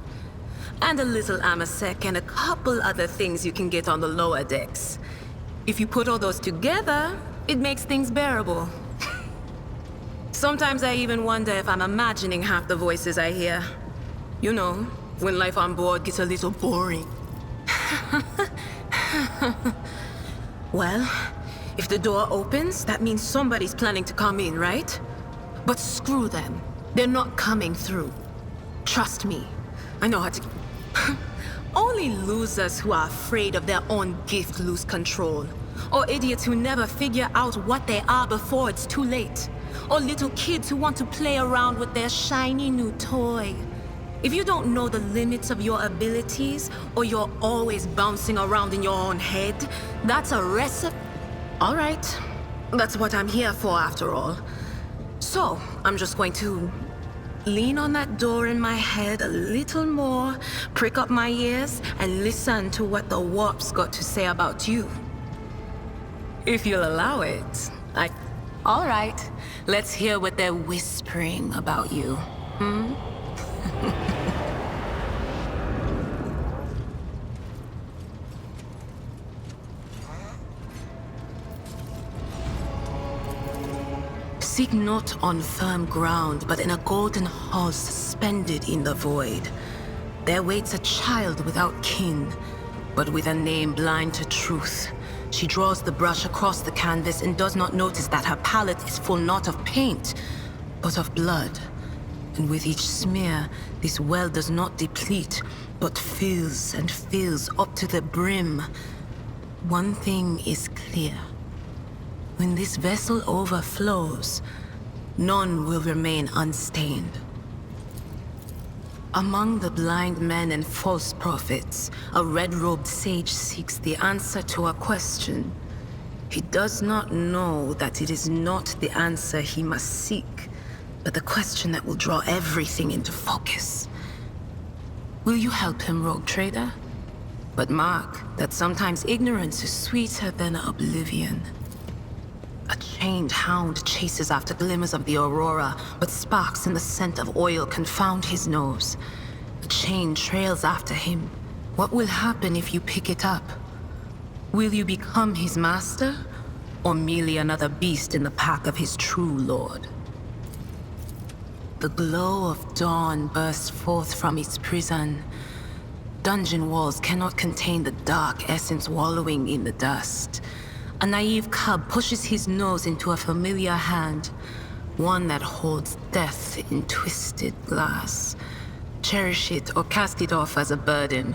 and a little amasec and a couple other things you can get on the lower decks. If you put all those together, it makes things bearable. Sometimes I even wonder if I'm imagining half the voices I hear. You know, when life on board gets a little boring. Well, if the door opens, that means somebody's planning to come in, right? But screw them. They're not coming through. Trust me, I know how to... Only losers who are afraid of their own gift lose control. Or idiots who never figure out what they are before it's too late. Or little kids who want to play around with their shiny new toy. If you don't know the limits of your abilities, or you're always bouncing around in your own head, that's a recipe. All right, that's what I'm here for after all. So, I'm just going to lean on that door in my head a little more, prick up my ears, and listen to what the warp's got to say about you. If you'll allow it, All right, let's hear what they're whispering about you, Seek not on firm ground, but in a golden hall suspended in the void. There waits a child without kin, but with a name blind to truth. She draws the brush across the canvas and does not notice that her palette is full not of paint, but of blood. And with each smear, this well does not deplete, but fills and fills up to the brim. One thing is clear. When this vessel overflows, none will remain unstained. Among the blind men and false prophets, a red-robed sage seeks the answer to a question. He does not know that it is not the answer he must seek, but the question that will draw everything into focus. Will you help him, rogue trader? But mark that sometimes ignorance is sweeter than oblivion. A chained hound chases after glimmers of the aurora, but sparks in the scent of oil confound his nose. A chain trails after him. What will happen if you pick it up? Will you become his master, or merely another beast in the pack of his true lord? The glow of dawn bursts forth from its prison. Dungeon walls cannot contain the dark essence wallowing in the dust. A naive cub pushes his nose into a familiar hand, one that holds death in twisted glass. Cherish it or cast it off as a burden.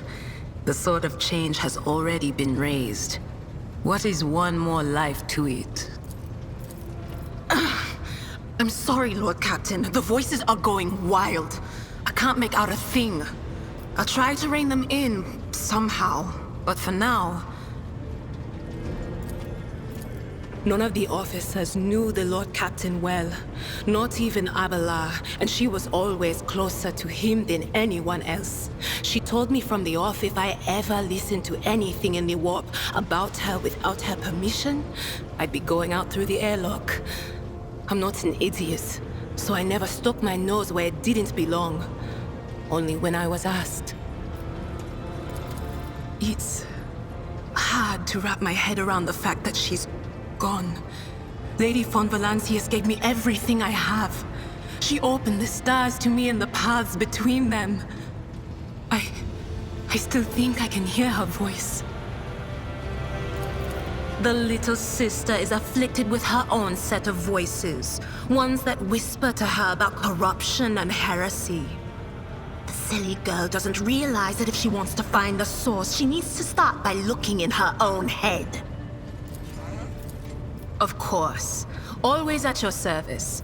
The sword of change has already been raised. What is one more life to it? I'm sorry, Lord Captain. The voices are going wild. I can't make out a thing. I'll try to rein them in, somehow. But for now... None of the officers knew the Lord Captain well, not even Abela, and she was always closer to him than anyone else. She told me from the off if I ever listened to anything in the warp about her without her permission, I'd be going out through the airlock. I'm not an idiot, so I never stuck my nose where it didn't belong, only when I was asked. It's hard to wrap my head around the fact that she's gone. Lady von Valancius gave me everything I have. She opened the stars to me and the paths between them. I still think I can hear her voice. The little sister is afflicted with her own set of voices, ones that whisper to her about corruption and heresy. The silly girl doesn't realize that if she wants to find the source, she needs to start by looking in her own head. Of course. Always at your service.